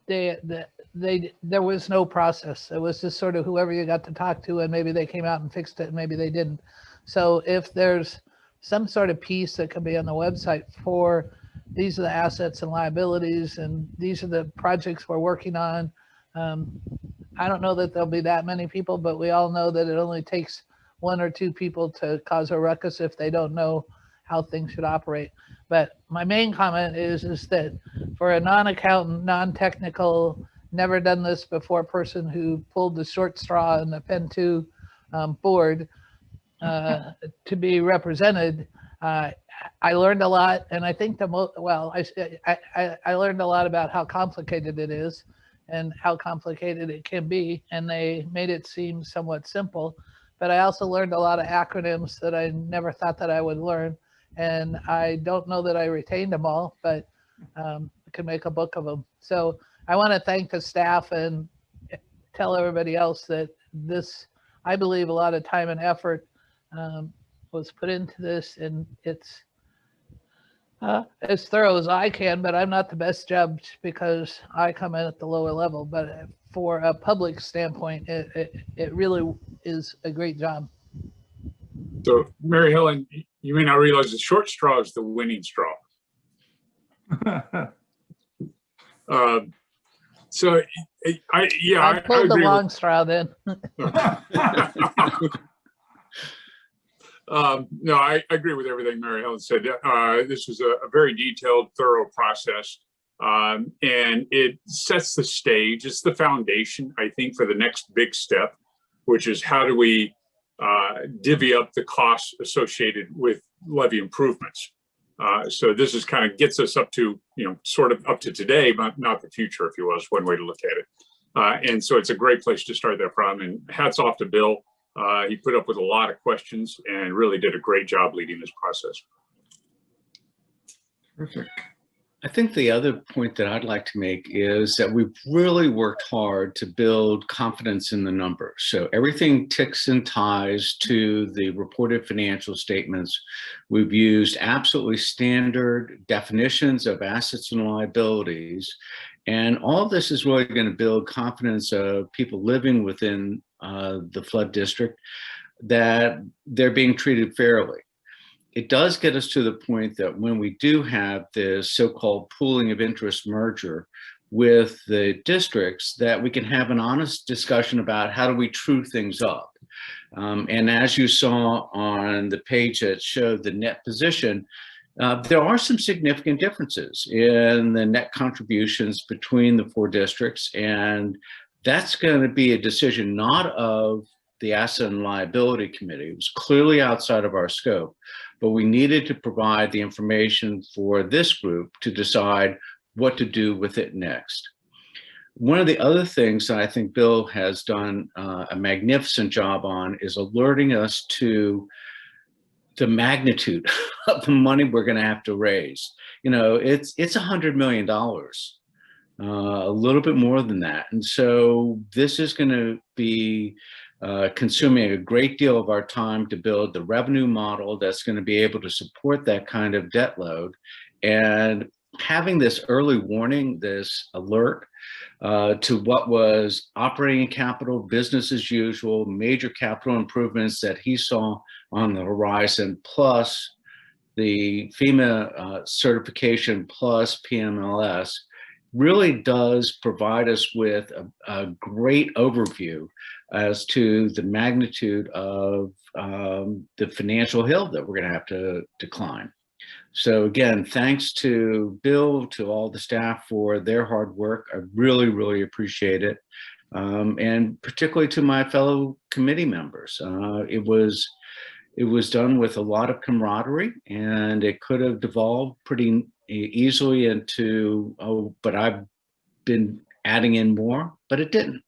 there was no process. It was just sort of whoever you got to talk to, and maybe they came out and fixed it, and maybe they didn't. So if there's some sort of piece that can be on the website for these are the assets and liabilities, and these are the projects we're working on. I don't know that there'll be that many people, but we all know that it only takes 1 or 2 people to cause a ruckus if they don't know how things should operate. But my main comment is that for a non-accountant, non-technical, never done this before person who pulled the short straw in the Pen 2 board to be represented, I learned a lot, and I think I learned a lot about how complicated it is and how complicated it can be, and they made it seem somewhat simple. But I also learned a lot of acronyms that I never thought that I would learn, and I don't know that I retained them all, but I could make a book of them. So I want to thank the staff and tell everybody else that this, I believe, a lot of time and effort was put into this, and it's as thorough as I can, but I'm not the best judge because I come in at the lower level. But for a public standpoint, it really is a great job. So, Mary Helen, you may not realize the short straw is the winning straw. So, I pulled the long straw then. No, I agree with everything Mary Helen said. This was a very detailed, thorough process, and it sets the stage. It's the foundation, I think, for the next big step, which is how do we divvy up the costs associated with levy improvements. So this is kind of gets us up to, sort of up to today, but not the future, if you will, is one way to look at it. And so it's a great place to start that from. And hats off to Bill. He put up with a lot of questions and really did a great job leading this process. Perfect. I think the other point that I'd like to make is that we've really worked hard to build confidence in the numbers. So everything ticks and ties to the reported financial statements. We've used absolutely standard definitions of assets and liabilities. And all of this is really going to build confidence of people living within the flood district that they're being treated fairly. It does get us to the point that when we do have this so-called pooling of interest merger with the districts, that we can have an honest discussion about how do we true things up. And as you saw on the page that showed the net position, there are some significant differences in the net contributions between the four districts, and that's going to be a decision not of the Asset and Liability Committee. It was clearly outside of our scope, but we needed to provide the information for this group to decide what to do with it next. One of the other things that I think Bill has done a magnificent job on is alerting us to the magnitude of the money we're going to have to raise. It's $100 million. A little bit more than that. And so this is going to be consuming a great deal of our time to build the revenue model that's going to be able to support that kind of debt load. And having this early warning, this alert to what was operating capital, business as usual, major capital improvements that he saw on the horizon, plus the FEMA certification plus PMLS, really does provide us with a great overview as to the magnitude of the financial hill that we're going to have to climb. So again, thanks to Bill, to all the staff for their hard work. I really, really appreciate it. And particularly to my fellow committee members. It was done with a lot of camaraderie, and it could have devolved pretty easily into, but I've been adding in more, but it didn't.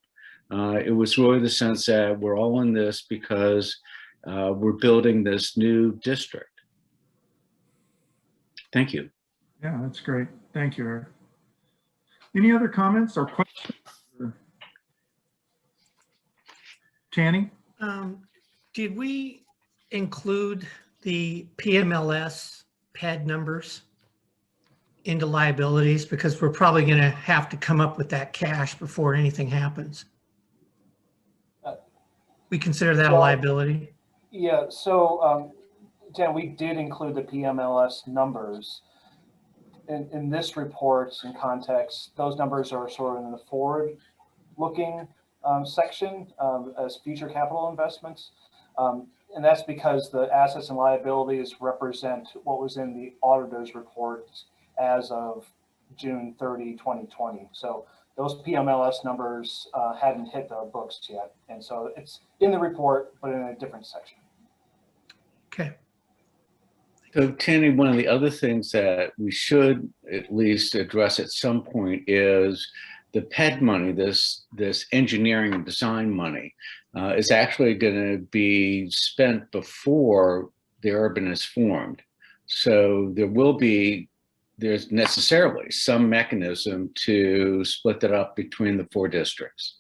It was really the sense that we're all in this because we're building this new district. Thank you. Yeah, that's great. Thank you, Eric. Any other comments or questions? Tanny? Did we include the PMLS pad numbers into liabilities? Because we're probably going to have to come up with that cash before anything happens. We consider that a liability? Yeah, so Dan, we did include the PMLS numbers. In this report and context, those numbers are sort of in the forward-looking section as future capital investments. and that's because the assets and liabilities represent what was in the auditor's report as of June 30, 2020. So those PMLS numbers hadn't hit the books yet. And so it's in the report, but in a different section. Okay. So Tanny, one of the other things that we should at least address at some point is the PED money, this engineering and design money, is actually going to be spent before the urban is formed. So there's necessarily some mechanism to split that up between the 4 districts.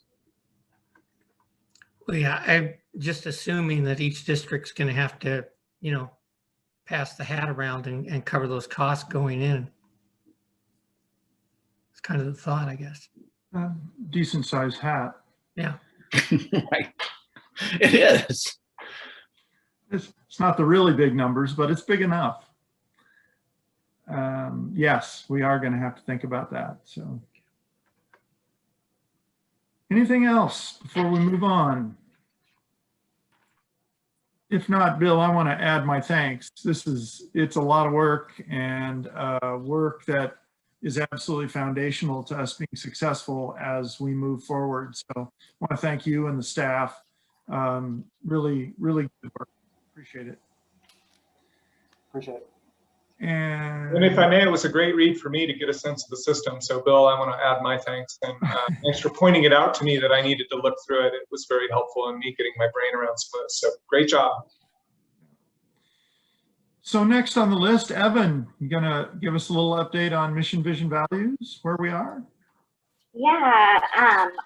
Well, yeah, I'm just assuming that each district's going to have to, pass the hat around and cover those costs going in. It's kind of the thought, I guess. Decent sized hat. Yeah. Right. It is. It's not the really big numbers, but it's big enough. Yes, we are going to have to think about that. So, anything else before we move on? If not, Bill, I want to add my thanks. It's a lot of work, and work that is absolutely foundational to us being successful as we move forward. So I want to thank you and the staff. Really, really good work. Appreciate it. Appreciate it. And if I may, it was a great read for me to get a sense of the system. So Bill, I want to add my thanks, and thanks for pointing it out to me that I needed to look through it. It was very helpful in me getting my brain around some of this. So great job. So next on the list, Evan, you gonna give us a little update on mission, vision, values, where we are? Yeah,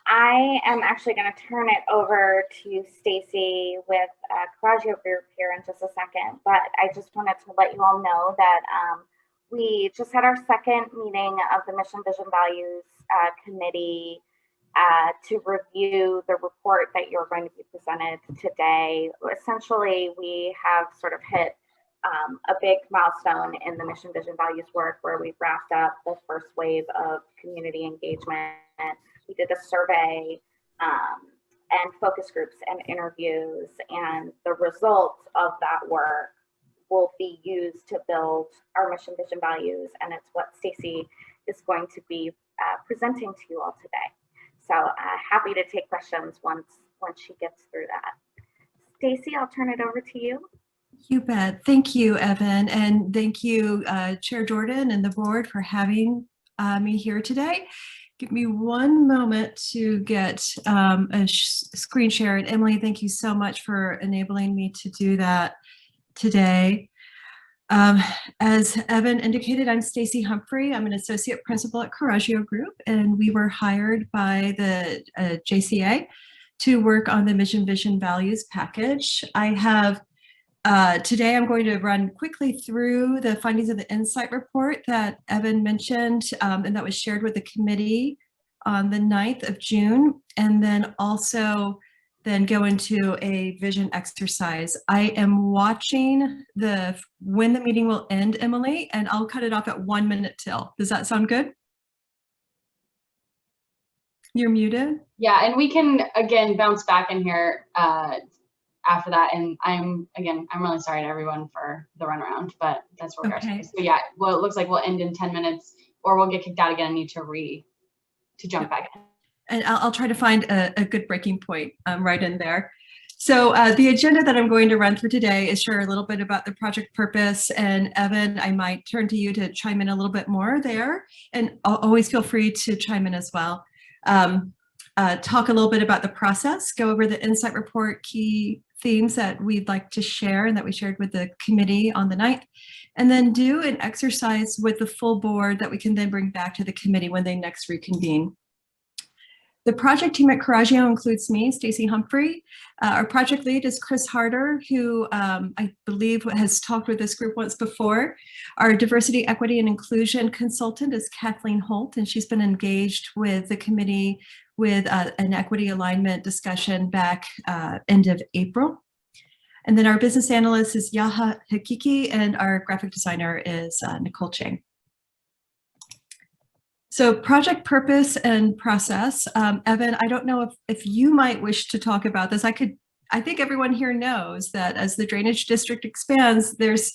I am actually going to turn it over to Stacy with Coraggio Group here in just a second, but I just wanted to let you all know that we just had our second meeting of the Mission Vision Values Committee to review the report that you're going to be presented today. Essentially, we have sort of hit a big milestone in the Mission Vision Values work where we've wrapped up the first wave of community engagement. We did a survey and focus groups and interviews, and the results of that work will be used to build our Mission Vision Values, and it's what Stacy is going to be presenting to you all today. So happy to take questions once she gets through that. Stacy, I'll turn it over to you. You bet. Thank you, Evan. And thank you, Chair Jordan and the board for having me here today. Give me one moment to get a screen share. And Emily, thank you so much for enabling me to do that today. As Evan indicated, I'm Stacy Humphrey. I'm an associate principal at Coraggio Group, and we were hired by the JCA to work on the Mission Vision Values package. I have today I'm going to run quickly through the findings of the insight report that Evan mentioned, and that was shared with the committee on the 9th of June, and then also then go into a vision exercise. I am watching when the meeting will end, Emily, and I'll cut it off at 1 minute till. Does that sound good? You're muted. Yeah, and we can again bounce back in here after that. And I'm really sorry to everyone for the runaround, but that's where we are today. So yeah, well, it looks like we'll end in 10 minutes, or we'll get kicked out again and need to jump back in. And I'll try to find a good breaking point right in there. So the agenda that I'm going to run through today is share a little bit about the project purpose. And Evan, I might turn to you to chime in a little bit more there. And always feel free to chime in as well. Talk a little bit about the process, go over the insight report, key themes that we'd like to share and that we shared with the committee on the 9th, and then do an exercise with the full board that we can then bring back to the committee when they next reconvene. The project team at Coraggio includes me, Stacy Humphrey. Our project lead is Chris Harder, who I believe has talked with this group once before. Our diversity, equity, and inclusion consultant is Kathleen Holt, and she's been engaged with the committee with an equity alignment discussion back end of April. And then our business analyst is Yaha Hakiki, and our graphic designer is Nicole Chang. So project purpose and process. Evan, I don't know if you might wish to talk about this. I could I think everyone here knows that as the drainage district expands, there's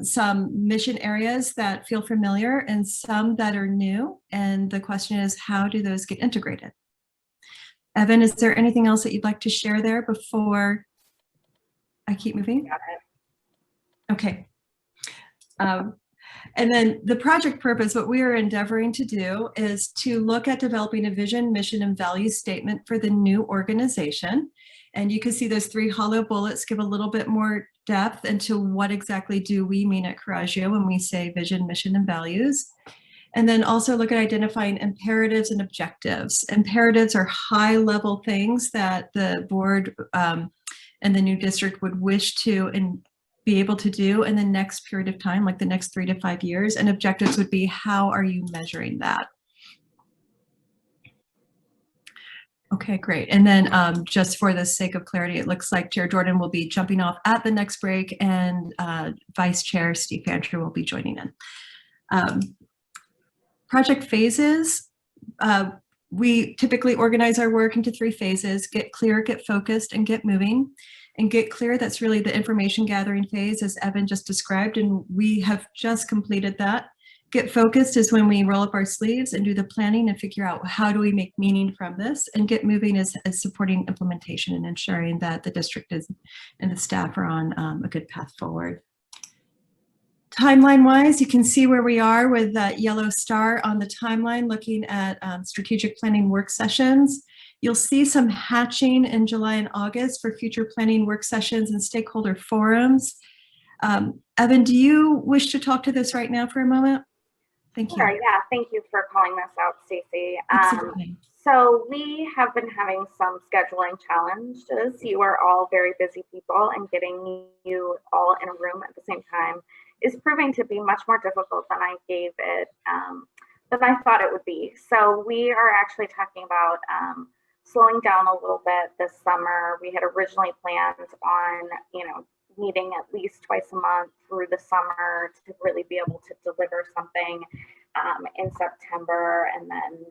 some mission areas that feel familiar and some that are new. And the question is, how do those get integrated? Evan, is there anything else that you'd like to share there before I keep moving? Okay. And then the project purpose, what we are endeavoring to do is to look at developing a vision, mission, and value statement for the new organization. And you can see those 3 hollow bullets give a little bit more depth into what exactly do we mean at Coraggio when we say vision, mission, and values. And then also look at identifying imperatives and objectives. Imperatives are high-level things that the board and the new district would wish to and be able to do in the next period of time, like the next 3 to 5 years. And objectives would be, how are you measuring that? Okay, great. And then just for the sake of clarity, it looks like Chair Jordan will be jumping off at the next break, and Vice Chair Steve Fancher will be joining in. Project phases. We typically organize our work into 3 phases: get clear, get focused, and get moving. And get clear, that's really the information gathering phase, as Evan just described, and we have just completed that. Get focused is when we roll up our sleeves and do the planning and figure out how do we make meaning from this. And get moving is supporting implementation and ensuring that the district is and the staff are on a good path forward. Timeline-wise, you can see where we are with that yellow star on the timeline, looking at strategic planning work sessions. You'll see some hatching in July and August for future planning work sessions and stakeholder forums. Evan, do you wish to talk to this right now for a moment? Thank you. Sure, yeah, thank you for calling this out, Stacey. Absolutely. So we have been having some scheduling challenges. You are all very busy people, and getting you all in a room at the same time is proving to be much more difficult than I gave it, than I thought it would be. So we are actually talking about slowing down a little bit this summer. We had originally planned on, meeting at least twice a month through the summer to really be able to deliver something in September, and then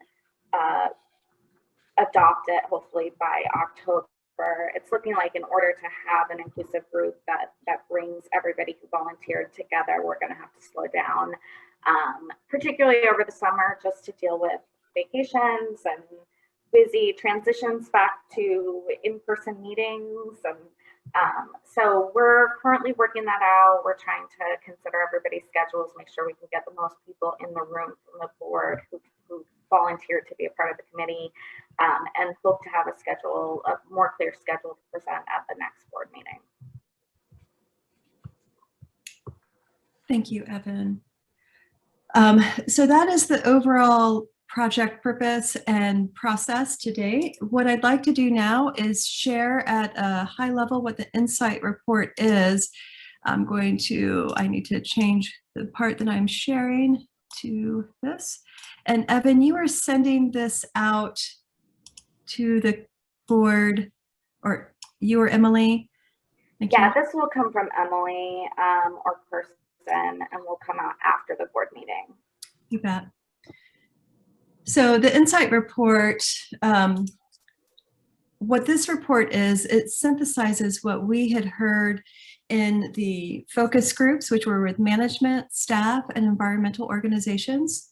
adopt it hopefully by October. It's looking like in order to have an inclusive group that brings everybody who volunteered together, we're going to have to slow down, particularly over the summer, just to deal with vacations and busy transitions back to in-person meetings. And so we're currently working that out. We're trying to consider everybody's schedules, make sure we can get the most people in the room from the board who volunteered to be a part of the committee, and hope to have a more clear schedule to present at the next board meeting. Thank you, Evan. So that is the overall project purpose and process today. What I'd like to do now is share at a high level what the insight report is. I need to change the part that I'm sharing to this. And Evan, you are sending this out to the board, or you or Emily? Yeah, this will come from Emily or Kirsten, and will come out after the board meeting. You bet. So the insight report, what this report is, it synthesizes what we had heard in the focus groups, which were with management, staff, and environmental organizations.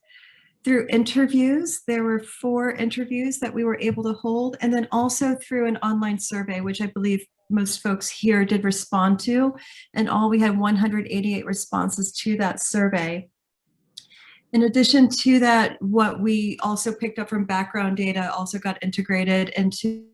Through interviews, there were 4 interviews that we were able to hold, and then also through an online survey, which I believe most folks here did respond to, and we had 188 responses to that survey. In addition to that, what we also picked up from background data also got integrated into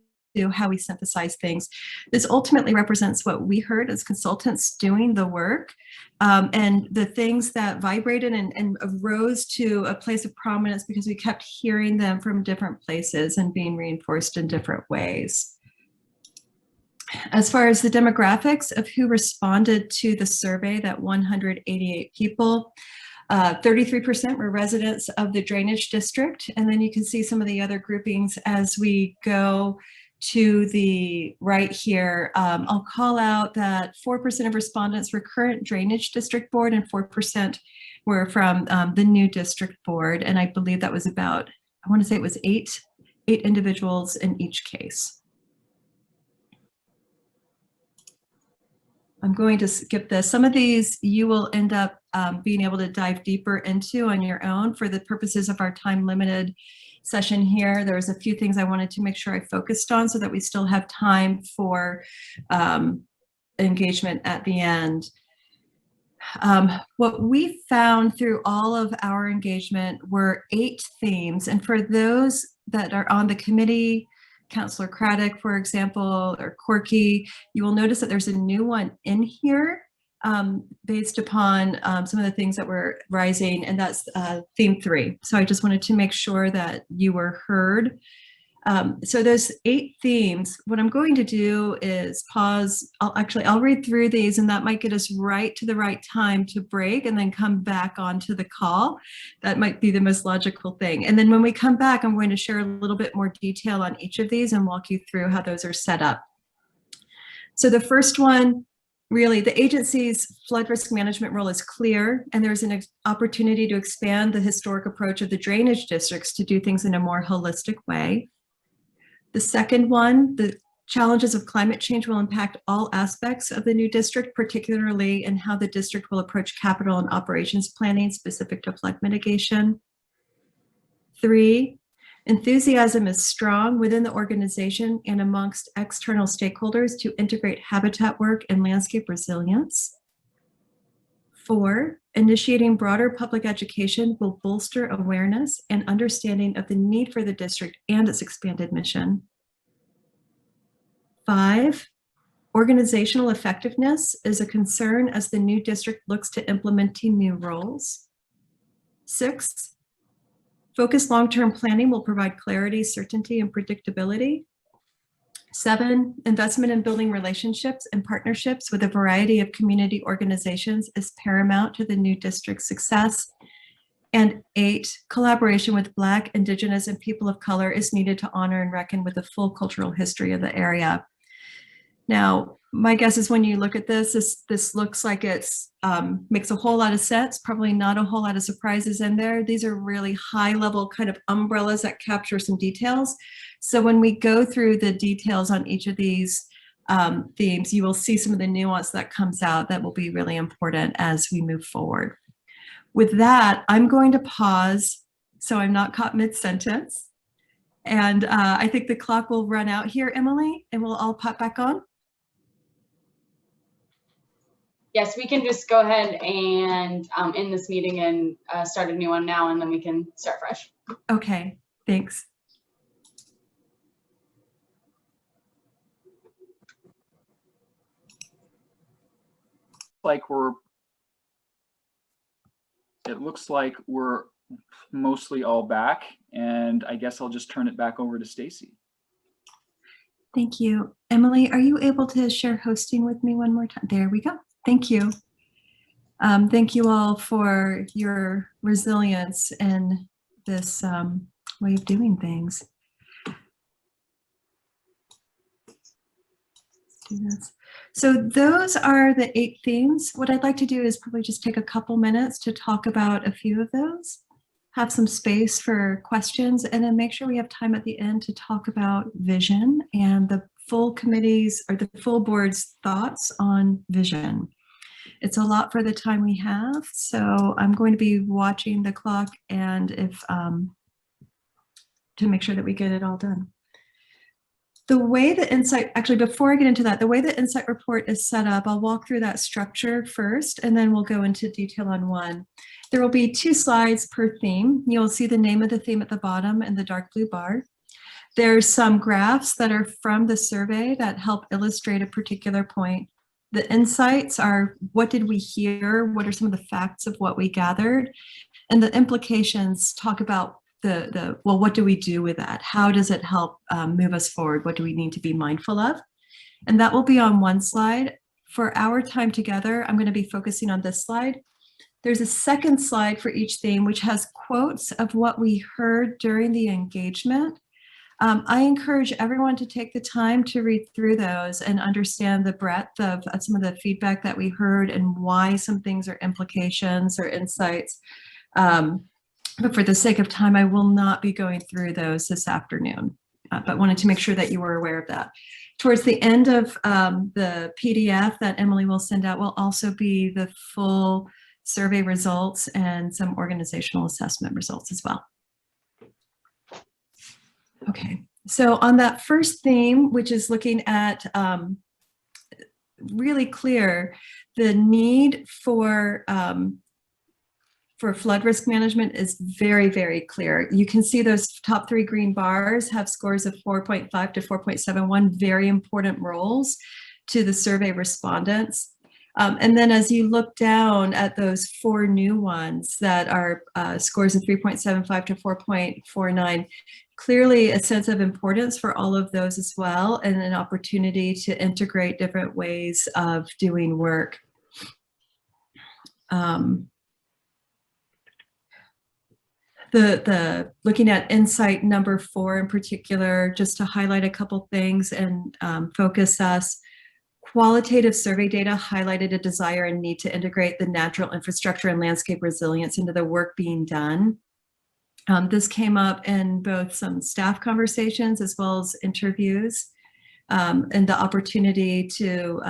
how we synthesize things. This ultimately represents what we heard as consultants doing the work, and the things that vibrated and arose to a place of prominence because we kept hearing them from different places and being reinforced in different ways. As far as the demographics of who responded to the survey, that 188 people, 33% were residents of the drainage district. And then you can see some of the other groupings as we go to the right here. I'll call out that 4% of respondents were current drainage district board and 4% were from the new district board. And I believe that was about, I want to say it was eight individuals in each case. I'm going to skip this. Some of these you will end up being able to dive deeper into on your own. For the purposes of our time limited session here, there's a few things I wanted to make sure I focused on so that we still have time for engagement at the end. What we found through all of our engagement were 8 themes. And for those that are on the committee, Councillor Craddock, for example, or Corky, you will notice that there's a new one in here based upon some of the things that were rising, and that's theme 3. So I just wanted to make sure that you were heard. So those 8 themes, what I'm going to do is pause. I'll read through these, and that might get us right to the right time to break and then come back onto the call. That might be the most logical thing. And then when we come back, I'm going to share a little bit more detail on each of these and walk you through how those are set up. So the first one, really, the agency's flood risk management role is clear, and there's an opportunity to expand the historic approach of the drainage districts to do things in a more holistic way. The second one, the challenges of climate change will impact all aspects of the new district, particularly in how the district will approach capital and operations planning specific to flood mitigation. 3, enthusiasm is strong within the organization and amongst external stakeholders to integrate habitat work and landscape resilience. 4, initiating broader public education will bolster awareness and understanding of the need for the district and its expanded mission. 5, organizational effectiveness is a concern as the new district looks to implementing new roles. 6, focused long-term planning will provide clarity, certainty, and predictability. 7, investment in building relationships and partnerships with a variety of community organizations is paramount to the new district's success. And 8, collaboration with Black, Indigenous, and people of color is needed to honor and reckon with the full cultural history of the area. Now, my guess is when you look at this looks like it's makes a whole lot of sense, probably not a whole lot of surprises in there. These are really high level kind of umbrellas that capture some details. So when we go through the details on each of these themes, you will see some of the nuance that comes out that will be really important as we move forward. With that, I'm going to pause so I'm not caught mid-sentence. And I think the clock will run out here, Emily, and we'll all pop back on. Yes, we can just go ahead and end this meeting and start a new one now, and then we can start fresh. Okay, thanks. It looks like we're mostly all back, and I guess I'll just turn it back over to Stacy. Thank you. Emily, are you able to share hosting with me one more time? There we go. Thank you. Thank you all for your resilience in this way of doing things. Let's do this. So those are the 8 themes. What I'd like to do is probably just take a couple minutes to talk about a few of those, have some space for questions, and then make sure we have time at the end to talk about vision and the full committee's or the full board's thoughts on vision. It's a lot for the time we have, so I'm going to be watching the clock and if to make sure that we get it all done. The way the insight, actually before I get into that, the way the insight report is set up, I'll walk through that structure first and then we'll go into detail on one. There will be 2 slides per theme. You'll see the name of the theme at the bottom and the dark blue bar. There's some graphs that are from the survey that help illustrate a particular point. The insights are, what did we hear? What are some of the facts of what we gathered? And the implications talk about well, what do we do with that? How does it help move us forward? What do we need to be mindful of? And that will be on one slide. For our time together, I'm going to be focusing on this slide. There's a second slide for each theme, which has quotes of what we heard during the engagement. I encourage everyone to take the time to read through those and understand the breadth of some of the feedback that we heard and why some things are implications or insights. But for the sake of time, I will not be going through those this afternoon, but wanted to make sure that you were aware of that. Towards the end of the PDF that Emily will send out will also be the full survey results and some organizational assessment results as well. Okay, so on that first theme, which is looking at really clear the need for flood risk management is very, very clear. You can see those top 3 green bars have scores of 4.5 to 4.71, very important roles to the survey respondents. And then as you look down at those 4 new ones that are scores of 3.75 to 4.49, clearly a sense of importance for all of those as well, and an opportunity to integrate different ways of doing work. The looking at insight number 4 in particular, just to highlight a couple things and focus us. Qualitative survey data highlighted a desire and need to integrate the natural infrastructure and landscape resilience into the work being done. This came up in both some staff conversations as well as interviews, and the opportunity to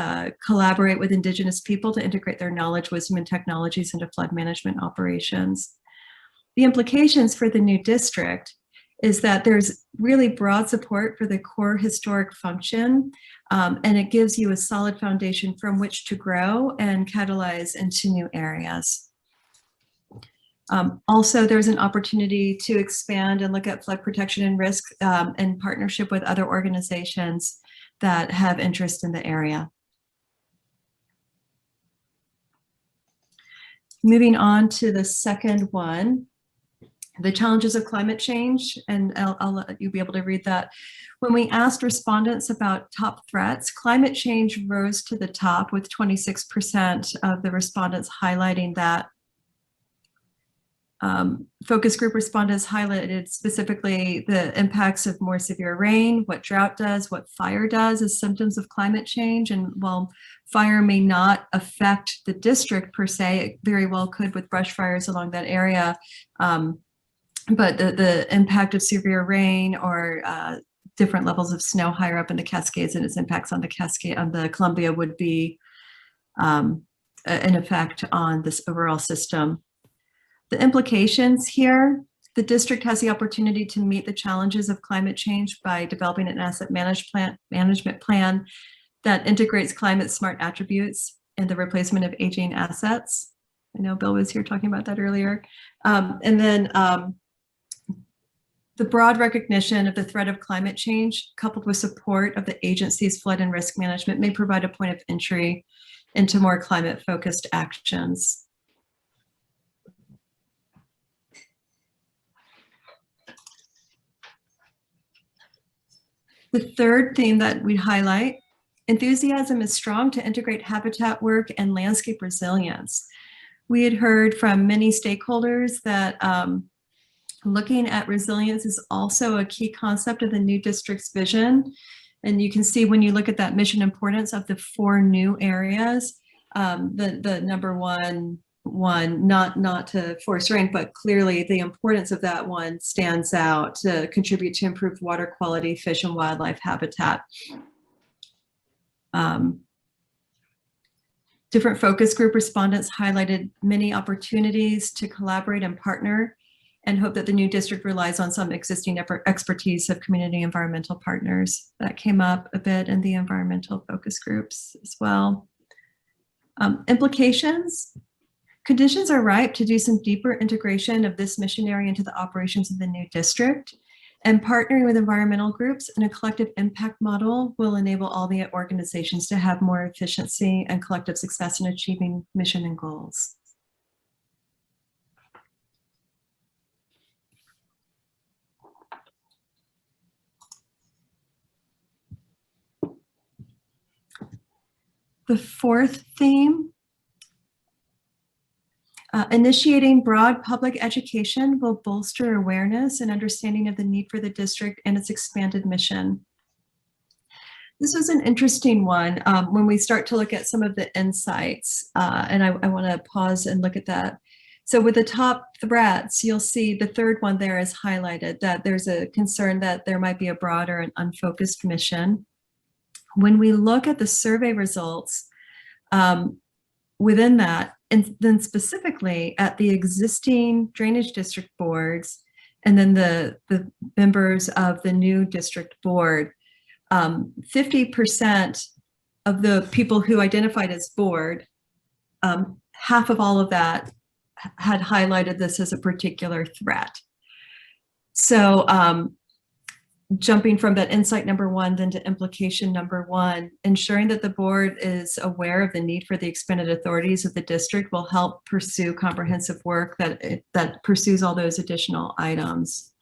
collaborate with Indigenous people to integrate their knowledge, wisdom, and technologies into flood management operations. The implications for the new district is that there's really broad support for the core historic function, and it gives you a solid foundation from which to grow and catalyze into new areas. Also, there's an opportunity to expand and look at flood protection and risk in partnership with other organizations that have interest in the area. Moving on to the second one, the challenges of climate change, and I'll let you be able to read that. When we asked respondents about top threats, climate change rose to the top with 26% of the respondents highlighting that. Focus group respondents highlighted specifically the impacts of more severe rain, what drought does, what fire does as symptoms of climate change. And while fire may not affect the district per se, it very well could with brush fires along that area. But the impact of severe rain or different levels of snow higher up in the Cascades and its impacts on the Columbia would be an effect on this overall system. The implications here, the district has the opportunity to meet the challenges of climate change by developing an asset management plan that integrates climate smart attributes in the replacement of aging assets. I know Bill was here talking about that earlier. And then the broad recognition of the threat of climate change coupled with support of the agency's flood and risk management may provide a point of entry into more climate focused actions. The third theme that we highlight, enthusiasm is strong to integrate habitat work and landscape resilience. We had heard from many stakeholders that looking at resilience is also a key concept of the new district's vision. And you can see when you look at that mission importance of the 4 new areas, the number one, not to force rank, but clearly the importance of that one stands out to contribute to improved water quality, fish and wildlife habitat. Different focus group respondents highlighted many opportunities to collaborate and partner and hope that the new district relies on some existing expertise of community environmental partners. That came up a bit in the environmental focus groups as well. Implications. Conditions are ripe to do some deeper integration of this mission area into the operations of the new district, and partnering with environmental groups in a collective impact model will enable all the organizations to have more efficiency and collective success in achieving mission and goals. The fourth theme, initiating broad public education will bolster awareness and understanding of the need for the district and its expanded mission. This was an interesting one when we start to look at some of the insights, and I want to pause and look at that. So with the top threats, you'll see the third one there is highlighted, that there's a concern that there might be a broader and unfocused mission. When we look at the survey results within that, and then specifically at the existing drainage district boards, and then the members of the new district board, 50% of the people who identified as board, half of all of that had highlighted this as a particular threat. So jumping from that insight number one then to implication number one, ensuring that the board is aware of the need for the expanded authorities of the district will help pursue comprehensive work that pursues all those additional items.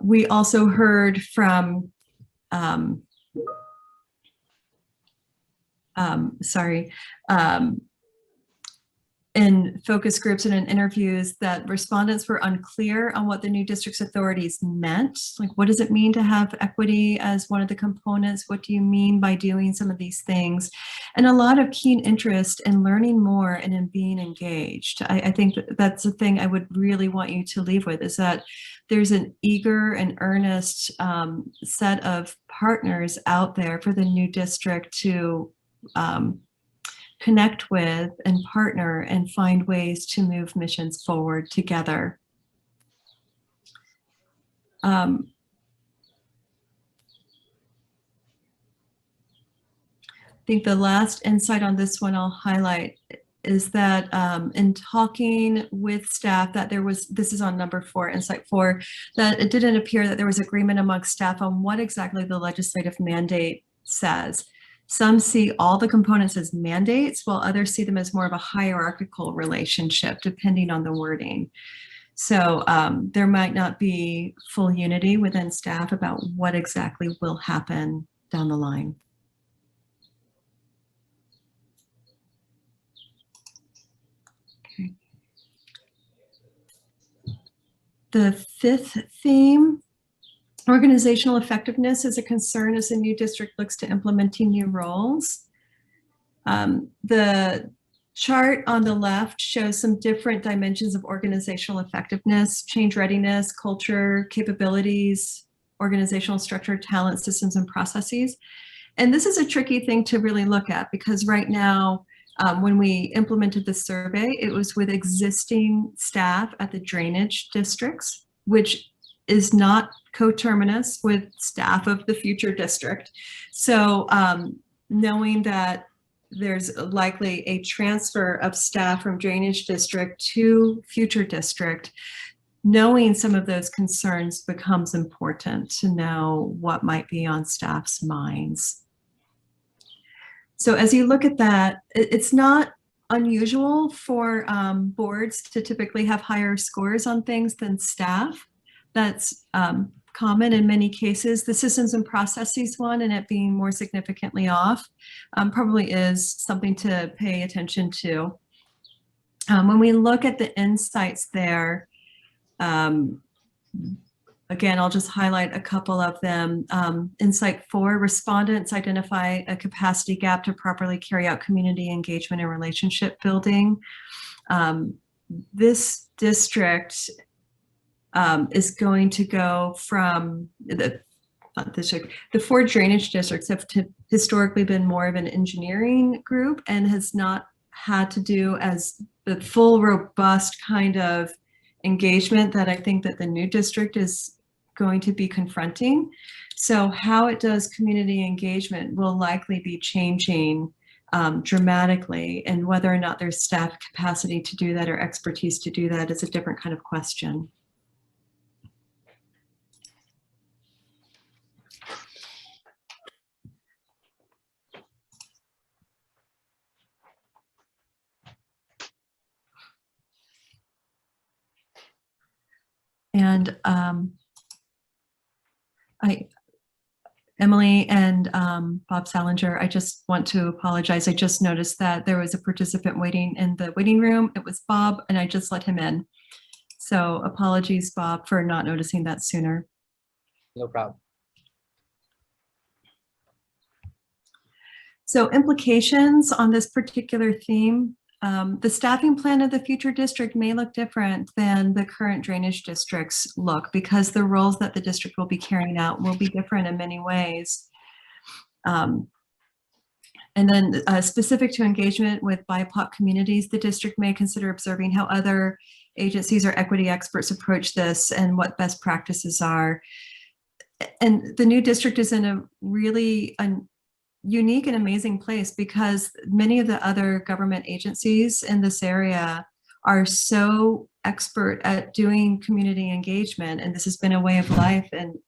We also heard from in focus groups and in interviews that respondents were unclear on what the new district's authorities meant. Like, what does it mean to have equity as one of the components? What do you mean by doing some of these things? And a lot of keen interest in learning more and in being engaged. I think that's the thing I would really want you to leave with, is that there's an eager and earnest set of partners out there for the new district to connect with and partner and find ways to move missions forward together. I think the last insight on this one I'll highlight is that in talking with staff that this is on number 4, insight 4, that it didn't appear that there was agreement amongst staff on what exactly the legislative mandate says. Some see all the components as mandates, while others see them as more of a hierarchical relationship, depending on the wording. So there might not be full unity within staff about what exactly will happen down the line. Okay. The 5th theme, organizational effectiveness, is a concern as the new district looks to implementing new roles. The chart on the left shows some different dimensions of organizational effectiveness: change readiness, culture, capabilities, organizational structure, talent, systems, and processes. And this is a tricky thing to really look at, because right now, when we implemented the survey, it was with existing staff at the drainage districts, which is not coterminous with staff of the future district. So knowing that there's likely a transfer of staff from drainage district to future district, knowing some of those concerns becomes important to know what might be on staff's minds. So as you look at that, it's not unusual for boards to typically have higher scores on things than staff. That's common in many cases. The systems and processes one, and it being more significantly off, probably is something to pay attention to. When we look at the insights there, again, I'll just highlight a couple of them. Insight 4, respondents identify a capacity gap to properly carry out community engagement and relationship building. This district is going to go from the 4 drainage districts have historically been more of an engineering group and has not had to do as the full robust kind of engagement that I think that the new district is going to be confronting. So how it does community engagement will likely be changing dramatically, and whether or not there's staff capacity to do that or expertise to do that is a different kind of question. And Emily and Bob Salinger, I just want to apologize. I just noticed that there was a participant waiting in the waiting room. It was Bob, and I just let him in. So apologies, Bob, for not noticing that sooner. No problem. So implications on this particular theme. The staffing plan of the future district may look different than the current drainage districts look, because the roles that the district will be carrying out will be different in many ways. And then specific to engagement with BIPOC communities, the district may consider observing how other agencies or equity experts approach this and what best practices are. And the new district is in a really unique and amazing place, because many of the other government agencies in this area are so expert at doing community engagement. And this has been a way of life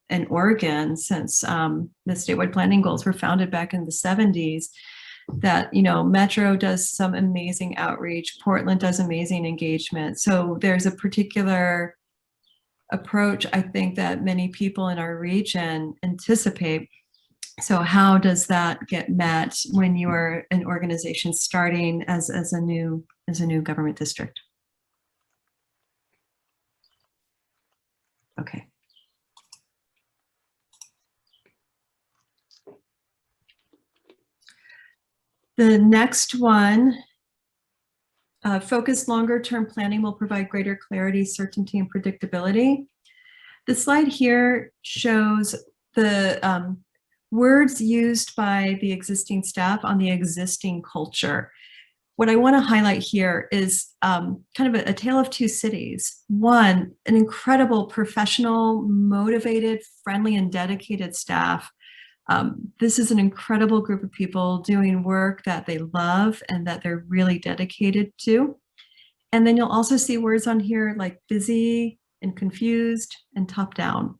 in Oregon since the statewide planning goals were founded back in the 70s. That, you know, Metro does some amazing outreach, Portland does amazing engagement. So there's a particular approach, I think, that many people in our region anticipate. So how does that get met when you are an organization starting as a new government district? Okay. The next one, focused longer-term planning will provide greater clarity, certainty, and predictability. The slide here shows the words used by the existing staff on the existing culture. What I want to highlight here is kind of a tale of two cities. One, an incredible professional, motivated, friendly, and dedicated staff. This is an incredible group of people doing work that they love and that they're really dedicated to. And then you'll also see words on here like busy and confused and top down.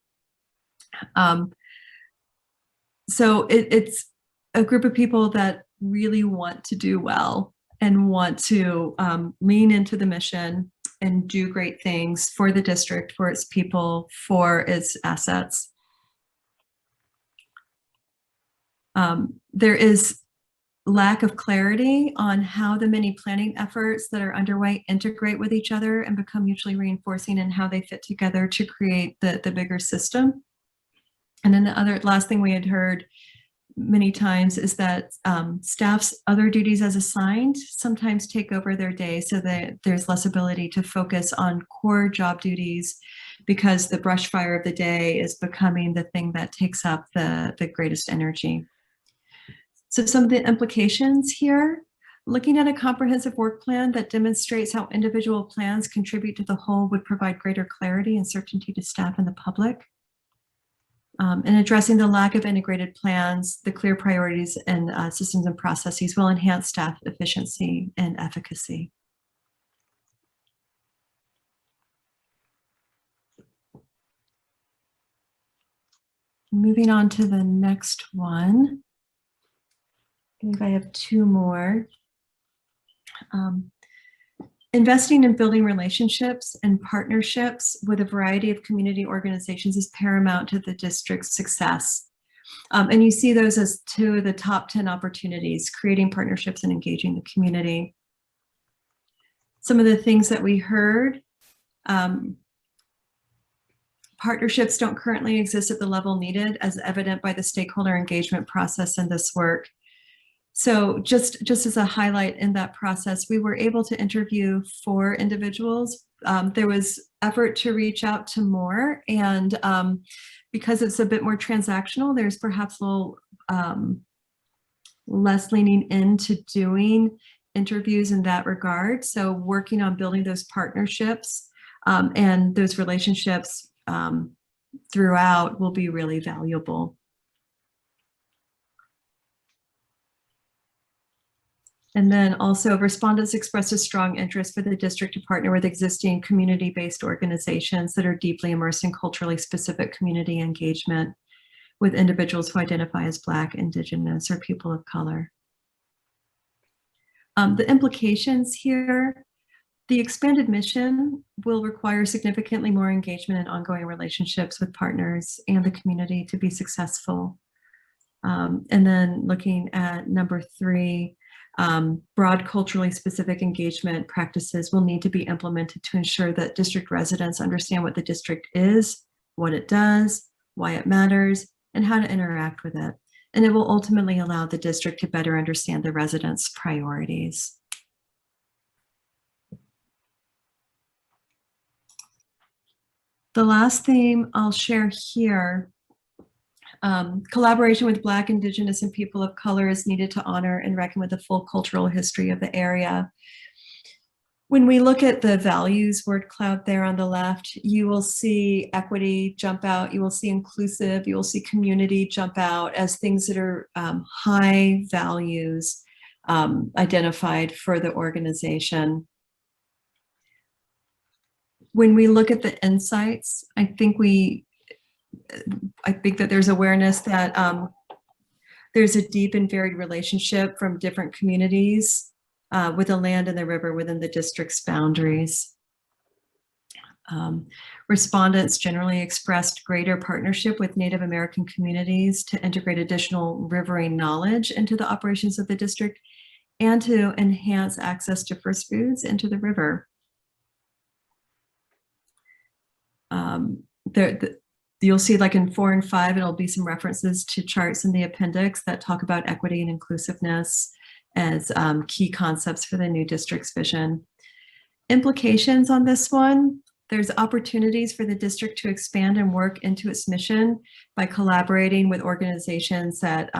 So it's a group of people that really want to do well and want to lean into the mission and do great things for the district, for its people, for its assets. There is lack of clarity on how the many planning efforts that are underway integrate with each other and become mutually reinforcing, and how they fit together to create the bigger system. And then the last thing we had heard many times is that staff's other duties as assigned sometimes take over their day, so that there's less ability to focus on core job duties, because the brush fire of the day is becoming the thing that takes up the greatest energy. So some of the implications here, looking at a comprehensive work plan that demonstrates how individual plans contribute to the whole would provide greater clarity and certainty to staff and the public. And addressing the lack of integrated plans, the clear priorities and systems and processes will enhance staff efficiency and efficacy. Moving on to the next one. I believe I have two more. Investing in building relationships and partnerships with a variety of community organizations is paramount to the district's success. And you see those as two of the top 10 opportunities: creating partnerships and engaging the community. Some of the things that we heard, partnerships don't currently exist at the level needed, as evident by the stakeholder engagement process in this work. So just as a highlight in that process, we were able to interview 4 individuals. There was effort to reach out to more, and because it's a bit more transactional, there's perhaps a little less leaning into doing interviews in that regard. So working on building those partnerships and those relationships throughout will be really valuable. And then also, respondents expressed a strong interest for the district to partner with existing community-based organizations that are deeply immersed in culturally specific community engagement with individuals who identify as Black, Indigenous, or people of color. The implications here, the expanded mission will require significantly more engagement and ongoing relationships with partners and the community to be successful. And then looking at number 3, broad culturally specific engagement practices will need to be implemented to ensure that district residents understand what the district is, what it does, why it matters, and how to interact with it. And it will ultimately allow the district to better understand the residents' priorities. The last theme I'll share here, collaboration with Black, Indigenous, and people of color is needed to honor and reckon with the full cultural history of the area. When we look at the values word cloud there on the left, you will see equity jump out, you will see inclusive, you will see community jump out as things that are high values identified for the organization. When we look at the insights, I think that there's awareness that there's a deep and varied relationship from different communities with the land and the river within the district's boundaries. Respondents generally expressed greater partnership with Native American communities to integrate additional riverine knowledge into the operations of the district and to enhance access to first foods into the river. You'll see like in 4 and 5, it'll be some references to charts in the appendix that talk about equity and inclusiveness as key concepts for the new district's vision. Implications on this one, there's opportunities for the district to expand and work into its mission by collaborating with organizations that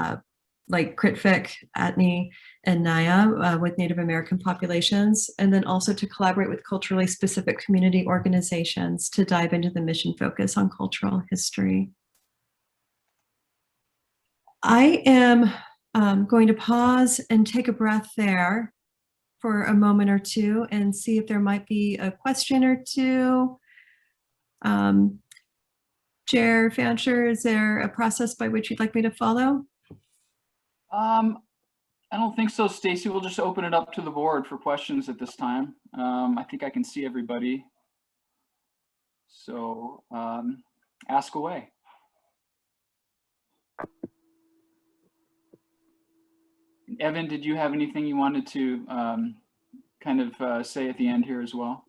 like CRITFIC, ATNI, and NAIA with Native American populations, and then also to collaborate with culturally specific community organizations to dive into the mission focus on cultural history. I am going to pause and take a breath there for a moment or two and see if there might be a question or two. Chair Fancher, is there a process by which you'd like me to follow? I don't think so, Stacy. We'll just open it up to the board for questions at this time. I think I can see everybody. So ask away. Evan, did you have anything you wanted to kind of say at the end here as well?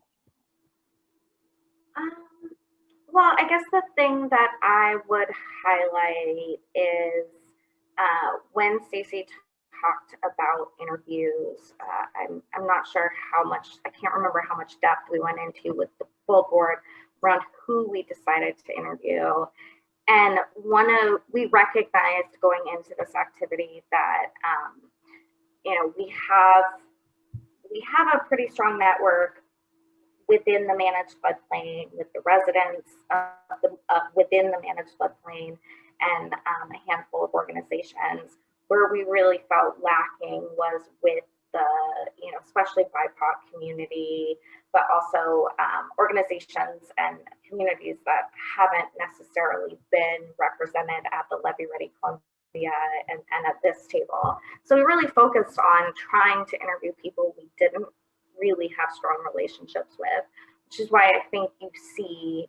Well, I guess the thing that I would highlight is when Stacy talked about interviews, I'm not sure how much, I can't remember how much depth we went into with the full board around who we decided to interview. And we recognized going into this activity that, you know, we have a pretty strong network within the managed floodplain, with the residents within the managed floodplain, and a handful of organizations. Where we really felt lacking was with the, you know, especially BIPOC community, but also organizations and communities that haven't necessarily been represented at the Levy Ready Columbia and at this table. So we really focused on trying to interview people we didn't really have strong relationships with, which is why I think you see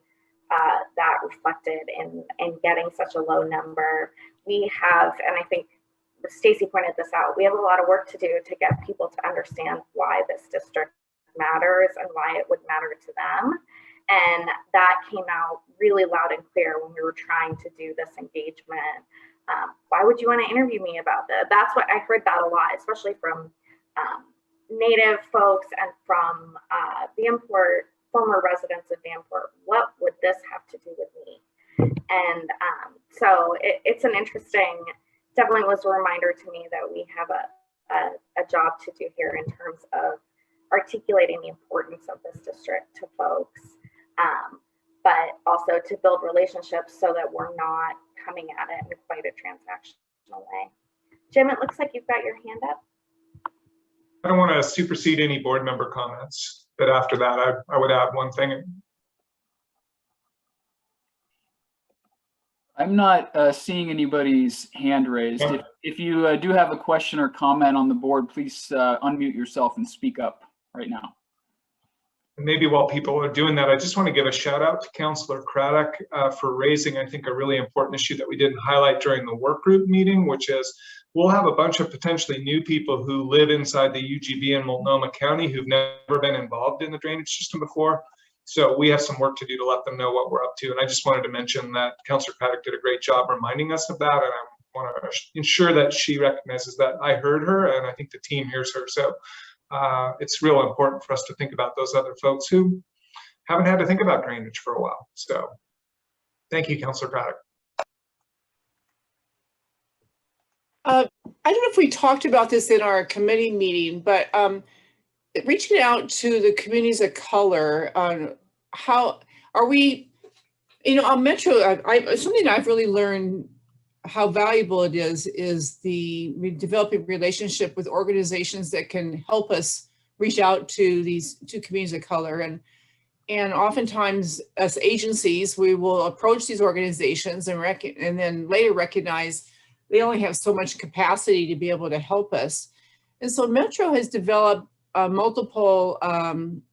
that reflected in getting such a low number. We have, and I think Stacy pointed this out, we have a lot of work to do to get people to understand why this district matters and why it would matter to them. And that came out really loud and clear when we were trying to do this engagement. Why would you want to interview me about this? That's what I heard that a lot, especially from Native folks and from former residents of Vanport. What would this have to do with me? And so it's an interesting, definitely was a reminder to me that we have a job to do here in terms of articulating the importance of this district to folks, but also to build relationships so that we're not coming at it in quite a transactional way. Jim, it looks like you've got your hand up. I don't want to supersede any board member comments, but after that, I would add one thing. I'm not seeing anybody's hand raised. If you do have a question or comment on the board, please unmute yourself and speak up right now. Maybe while people are doing that, I just want to give a shout out to Councillor Craddock for raising, I think, a really important issue that we didn't highlight during the work group meeting, which is we'll have a bunch of potentially new people who live inside the UGB in Multnomah County who've never been involved in the drainage system before. So we have some work to do to let them know what we're up to. And I just wanted to mention that Councillor Craddock did a great job reminding us of that. And I want to ensure that she recognizes that I heard her and I think the team hears her. So it's real important for us to think about those other folks who haven't had to think about drainage for a while. So thank you, Councilor Paddock. I don't know if we talked about this in our committee meeting, but reaching out to the communities of color on how are we, on Metro, something I've really learned how valuable it is the developing relationship with organizations that can help us reach out to these two communities of color. And oftentimes as agencies, we will approach these organizations and then later recognize they only have so much capacity to be able to help us. And so Metro has developed multiple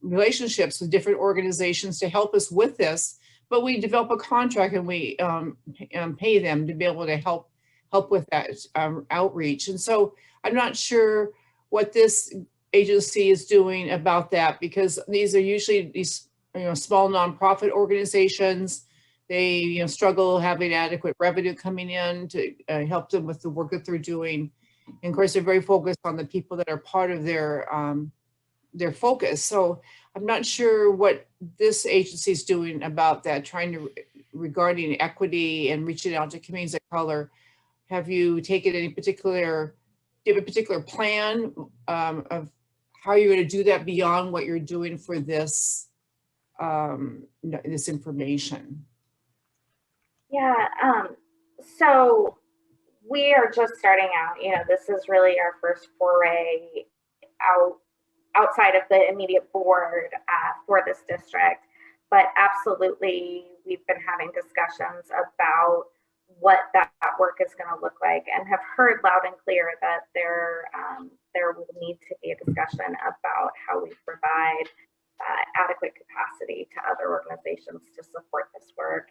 relationships with different organizations to help us with this, but we develop a contract and we pay them to be able to help with that outreach. And so I'm not sure what this agency is doing about that, because these are usually these small nonprofit organizations. They struggle having adequate revenue coming in to help them with the work that they're doing. And of course, they're very focused on the people that are part of their focus. So I'm not sure what this agency is doing about that, regarding equity and reaching out to communities of color. Have you taken any particular, do you have a particular plan of how you're going to do that beyond what you're doing for this, this information? Yeah, so we are just starting out. This is really our first foray outside of the immediate board for this district. But absolutely, we've been having discussions about what that work is going to look like, and have heard loud and clear that there will need to be a discussion about how we provide adequate capacity to other organizations to support this work.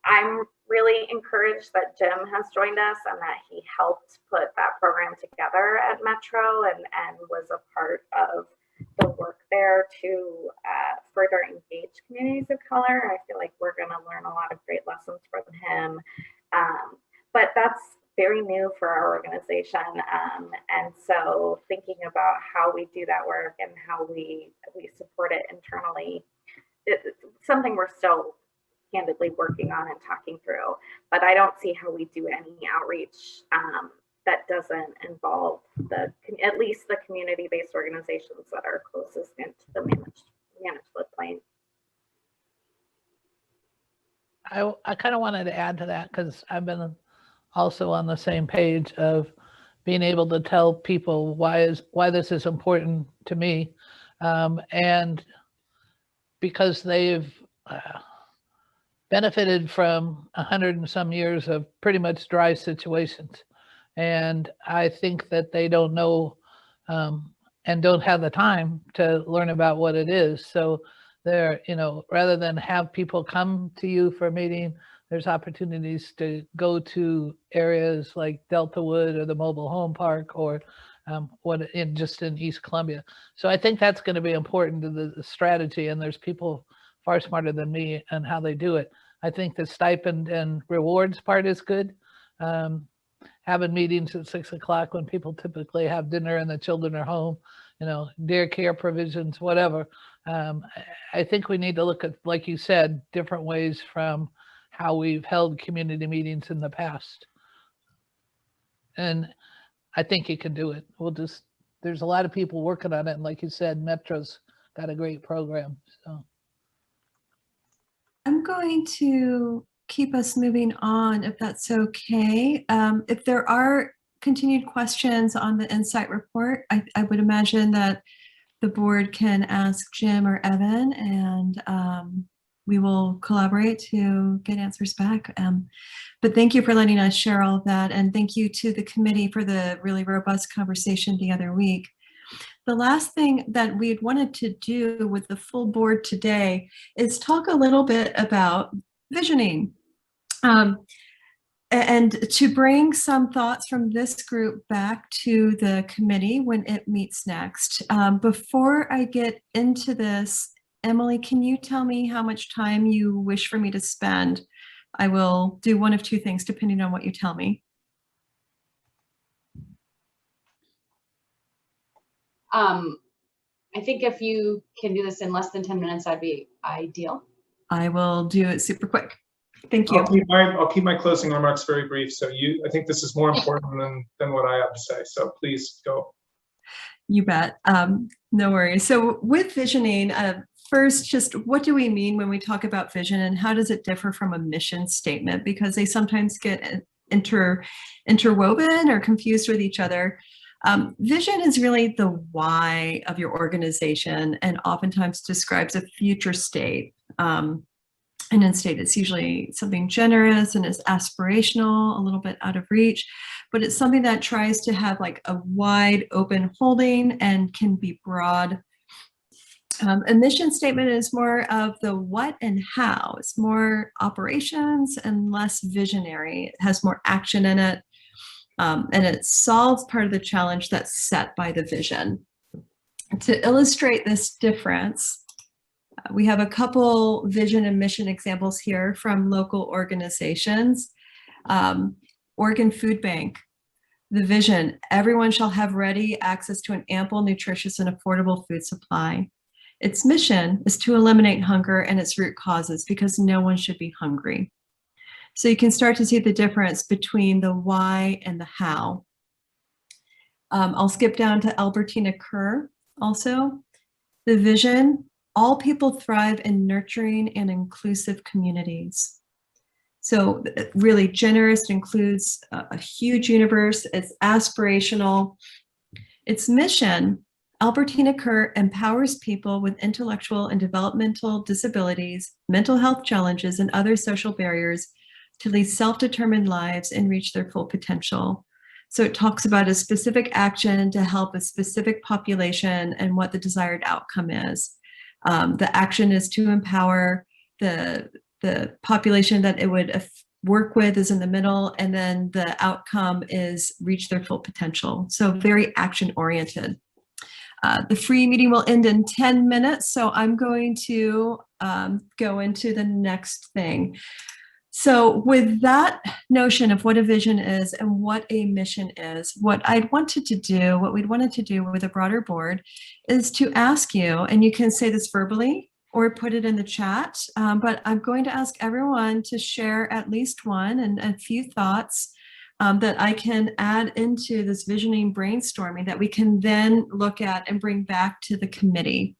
I'm really encouraged that Jim has joined us and that he helped put that program together at Metro and was a part of the work there to further engage communities of color. I feel like we're going to learn a lot of great lessons from him. But that's very new for our organization. And so thinking about how we do that work and how we support it internally, it's something we're still candidly working on and talking through. But I don't see how we do any outreach that doesn't involve at least the community-based organizations that are closest into the managed floodplain. I kind of wanted to add to that because I've been also on the same page of being able to tell people why this is important to me, and because they've benefited from 100 and some years of pretty much dry situations, and I think that they don't know and don't have the time to learn about what it is. So they're, rather than have people come to you for a meeting, there's opportunities to go to areas like Delta Wood or the mobile home park or just in East Columbia. So I think that's going to be important to the strategy, and there's people far smarter than me on how they do it. I think the stipend and rewards part is good. Having meetings at 6 o'clock when people typically have dinner and the children are home, daycare provisions, whatever. I think we need to look at, like you said, different ways from how we've held community meetings in the past. And I think you can do it. There's a lot of people working on it. And like you said, Metro's got a great program. So I'm going to keep us moving on if that's okay. If there are continued questions on the insight report, I would imagine that the board can ask Jim or Evan, and we will collaborate to get answers back. But thank you for letting us share all of that. And thank you to the committee for the really robust conversation the other week. The last thing that we'd wanted to do with the full board today is talk a little bit about visioning. And to bring some thoughts from this group back to the committee when it meets next. Before I get into this, Emily, can you tell me how much time you wish for me to spend? I will do one of two things depending on what you tell me. I think if you can do this in less than 10 minutes, that'd be ideal. I will do it super quick. Thank you. I'll keep my closing remarks very brief. So I think this is more important than what I have to say. So please go. You bet. No worries. So with visioning, first, just what do we mean when we talk about vision, and how does it differ from a mission statement? Because they sometimes get interwoven or confused with each other. Vision is really the why of your organization and oftentimes describes a future state. And in state, it's usually something generous and is aspirational, a little bit out of reach, but it's something that tries to have like a wide open holding and can be broad. A mission statement is more of the what and how. It's more operations and less visionary. It has more action in it, and it solves part of the challenge that's set by the vision. To illustrate this difference, we have a couple vision and mission examples here from local organizations. Oregon Food Bank, the vision, everyone shall have ready access to an ample, nutritious, and affordable food supply. Its mission is to eliminate hunger and its root causes because no one should be hungry. So you can start to see the difference between the why and the how. I'll skip down to Albertina Kerr also. The vision, all people thrive in nurturing and inclusive communities. So really generous, includes a huge universe. It's aspirational. Its mission, Albertina Kerr empowers people with intellectual and developmental disabilities, mental health challenges, and other social barriers to lead self-determined lives and reach their full potential. So it talks about a specific action to help a specific population and what the desired outcome is. The action is to empower the population that it would work with is in the middle, and then the outcome is reach their full potential. So very action oriented. The free meeting will end in 10 minutes, so I'm going to go into the next thing. So with that notion of what a vision is and what a mission is, what we'd wanted to do with a broader board is to ask you, and you can say this verbally or put it in the chat, but I'm going to ask everyone to share at least one and a few thoughts that I can add into this visioning brainstorming that we can then look at and bring back to the committee.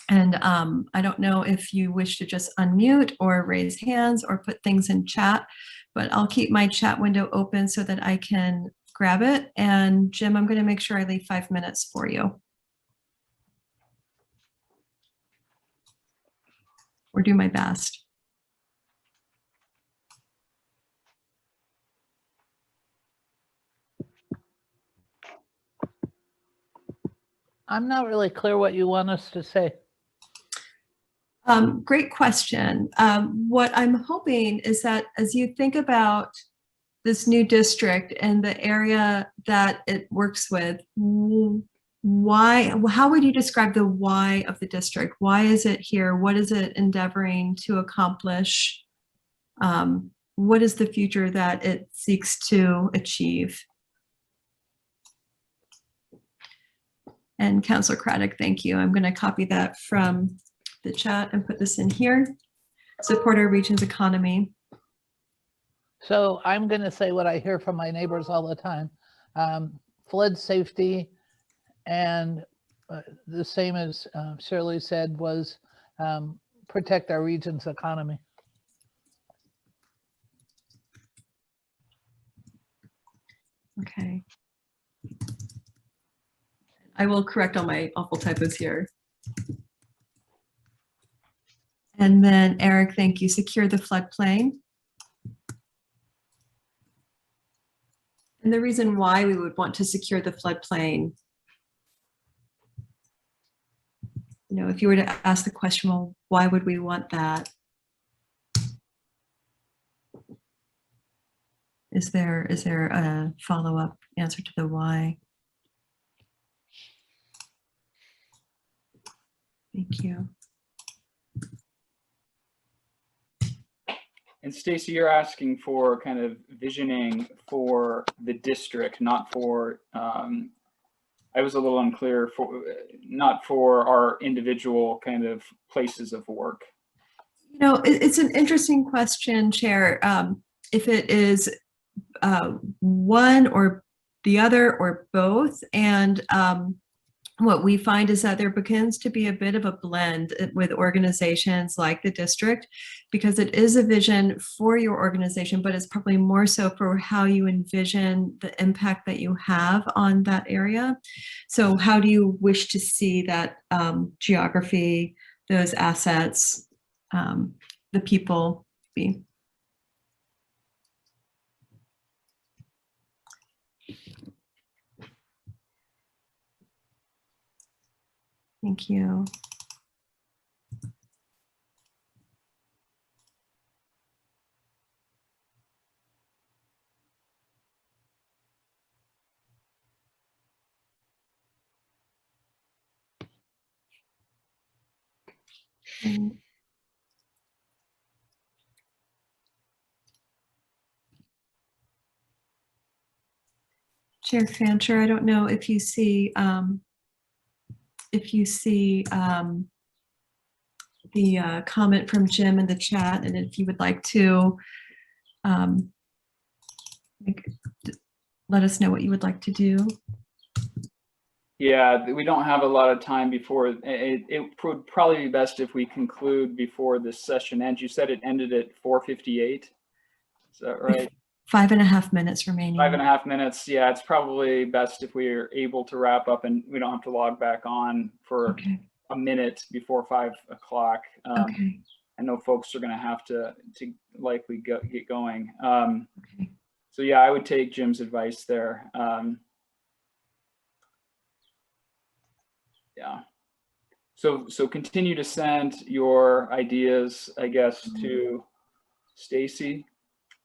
And I don't know if you wish to just unmute or raise hands or put things in chat, but I'll keep my chat window open so that I can grab it. And Jim, I'm going to make sure I leave 5 minutes for you. Or do my best. I'm not really clear what you want us to say. Great question. What I'm hoping is that as you think about this new district and the area that it works with, how would you describe the why of the district? Why is it here? What is it endeavoring to accomplish? What is the future that it seeks to achieve? And Councilor Craddock, thank you. I'm going to copy that from the chat and put this in here. Support our region's economy. So I'm going to say what I hear from my neighbors all the time. Flood safety, and the same as Shirley said, was protect our region's economy. Okay. I will correct all my awful typos here. And then Eric, thank you. Secure the floodplain. And the reason why we would want to secure the floodplain, you know, if you were to ask the question, well, why would we want that? Is there a follow-up answer to the why? Thank you. And Stacy, you're asking for kind of visioning for the district, not for, I I was a little unclear for, not for our individual kind of places of work. You know, it's an interesting question, Chair. If it is one or the other or both, and what we find is that there begins to be a bit of a blend with organizations like the district, because it is a vision for your organization, but it's probably more so for how you envision the impact that you have on that area. So how do you wish to see that geography, those assets, the people be? Thank you. Chair Fancher, I don't know if you see the comment from Jim in the chat, and if you would like to let us know what you would like to do. Yeah, we don't have a lot of time before. It would probably be best if we conclude before this session ends. You said it ended at 4:58. Is that right? 5.5 minutes remaining. 5.5 minutes. Yeah, it's probably best if we are able to wrap up and we don't have to log back on for a minute before 5 o'clock. Okay. I know folks are going to have to likely get going. So yeah, I would take Jim's advice there. Yeah. So continue to send your ideas, I guess, to Stacy,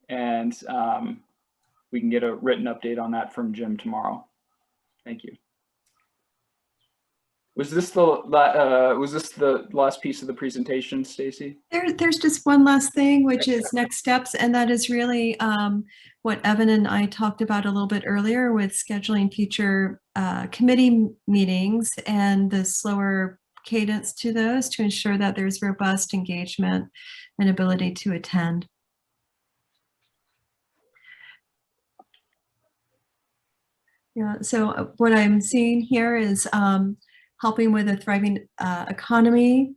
and we can get a written update on that from Jim tomorrow. Thank you. Was this the last piece of the presentation, Stacy? There's just one last thing, which is next steps, and that is really what Evan and I talked about a little bit earlier with scheduling future committee meetings and the slower cadence to those to ensure that there's robust engagement and ability to attend. Yeah, so what I'm seeing here is helping with a thriving economy,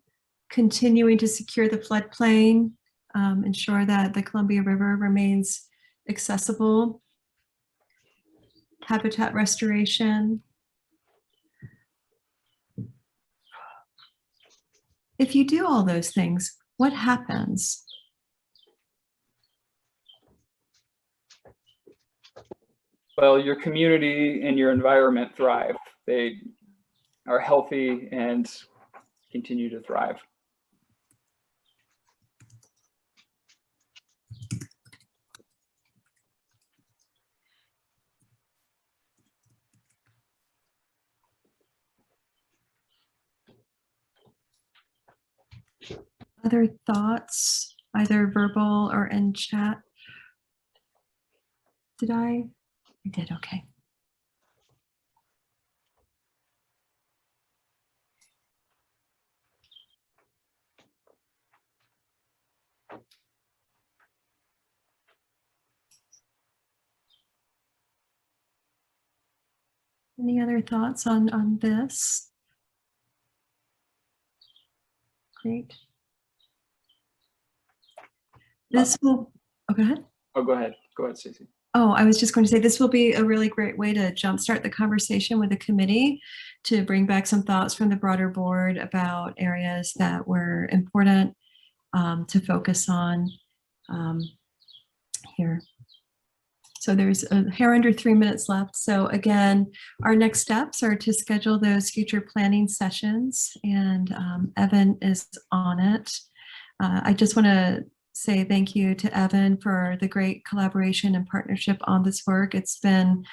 continuing to secure the floodplain, ensure that the Columbia River remains accessible, habitat restoration. If you do all those things, what happens? Well, your community and your environment thrive. They are healthy and continue to thrive. Other thoughts, either verbal or in chat? Did I? I did, okay. Any other thoughts on this? Great. This will, oh, go ahead. Oh, go ahead. Go ahead, Stacey. Oh, I was just going to say, this will be a really great way to jumpstart the conversation with the committee to bring back some thoughts from the broader board about areas that were important to focus on here. So there's a hair under 3 minutes left. So again, our next steps are to schedule those future planning sessions, and Evan is on it. I just want to say thank you to Evan for the great collaboration and partnership on this work. It's been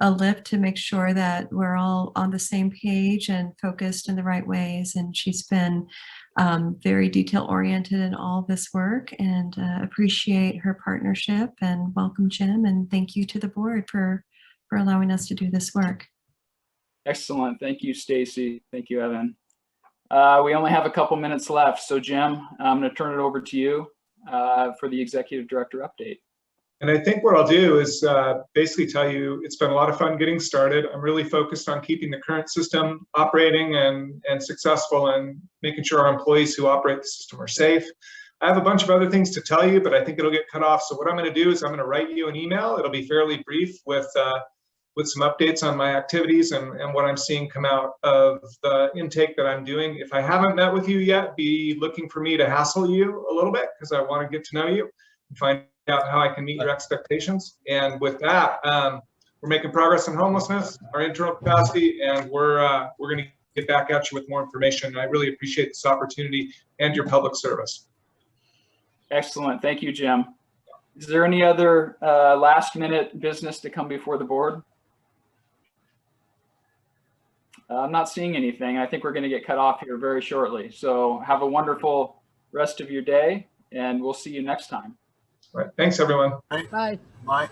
a lift to make sure that we're all on the same page and focused in the right ways. And she's been very detail oriented in all this work, and appreciate her partnership, and welcome Jim, and thank you to the board for allowing us to do this work. Excellent. Thank you, Stacy. Thank you, Evan. We only have a couple minutes left. So Jim, I'm going to turn it over to you for the executive director update. And I think what I'll do is basically tell you it's been a lot of fun getting started. I'm really focused on keeping the current system operating and successful and making sure our employees who operate the system are safe. I have a bunch of other things to tell you, but I think it'll get cut off. So what I'm going to do is I'm going to write you an email. It'll be fairly brief with some updates on my activities and what I'm seeing come out of the intake that I'm doing. If I haven't met with you yet, be looking for me to hassle you a little bit because I want to get to know you and find out how I can meet your expectations. And with that, we're making progress on homelessness, our internal capacity, and we're going to get back at you with more information. I really appreciate this opportunity and your public service. Excellent. Thank you, Jim. Is there any other last minute business to come before the board? I'm not seeing anything. I think we're going to get cut off here very shortly. So have a wonderful rest of your day, and we'll see you next time. All right. Thanks, everyone. Bye. Bye.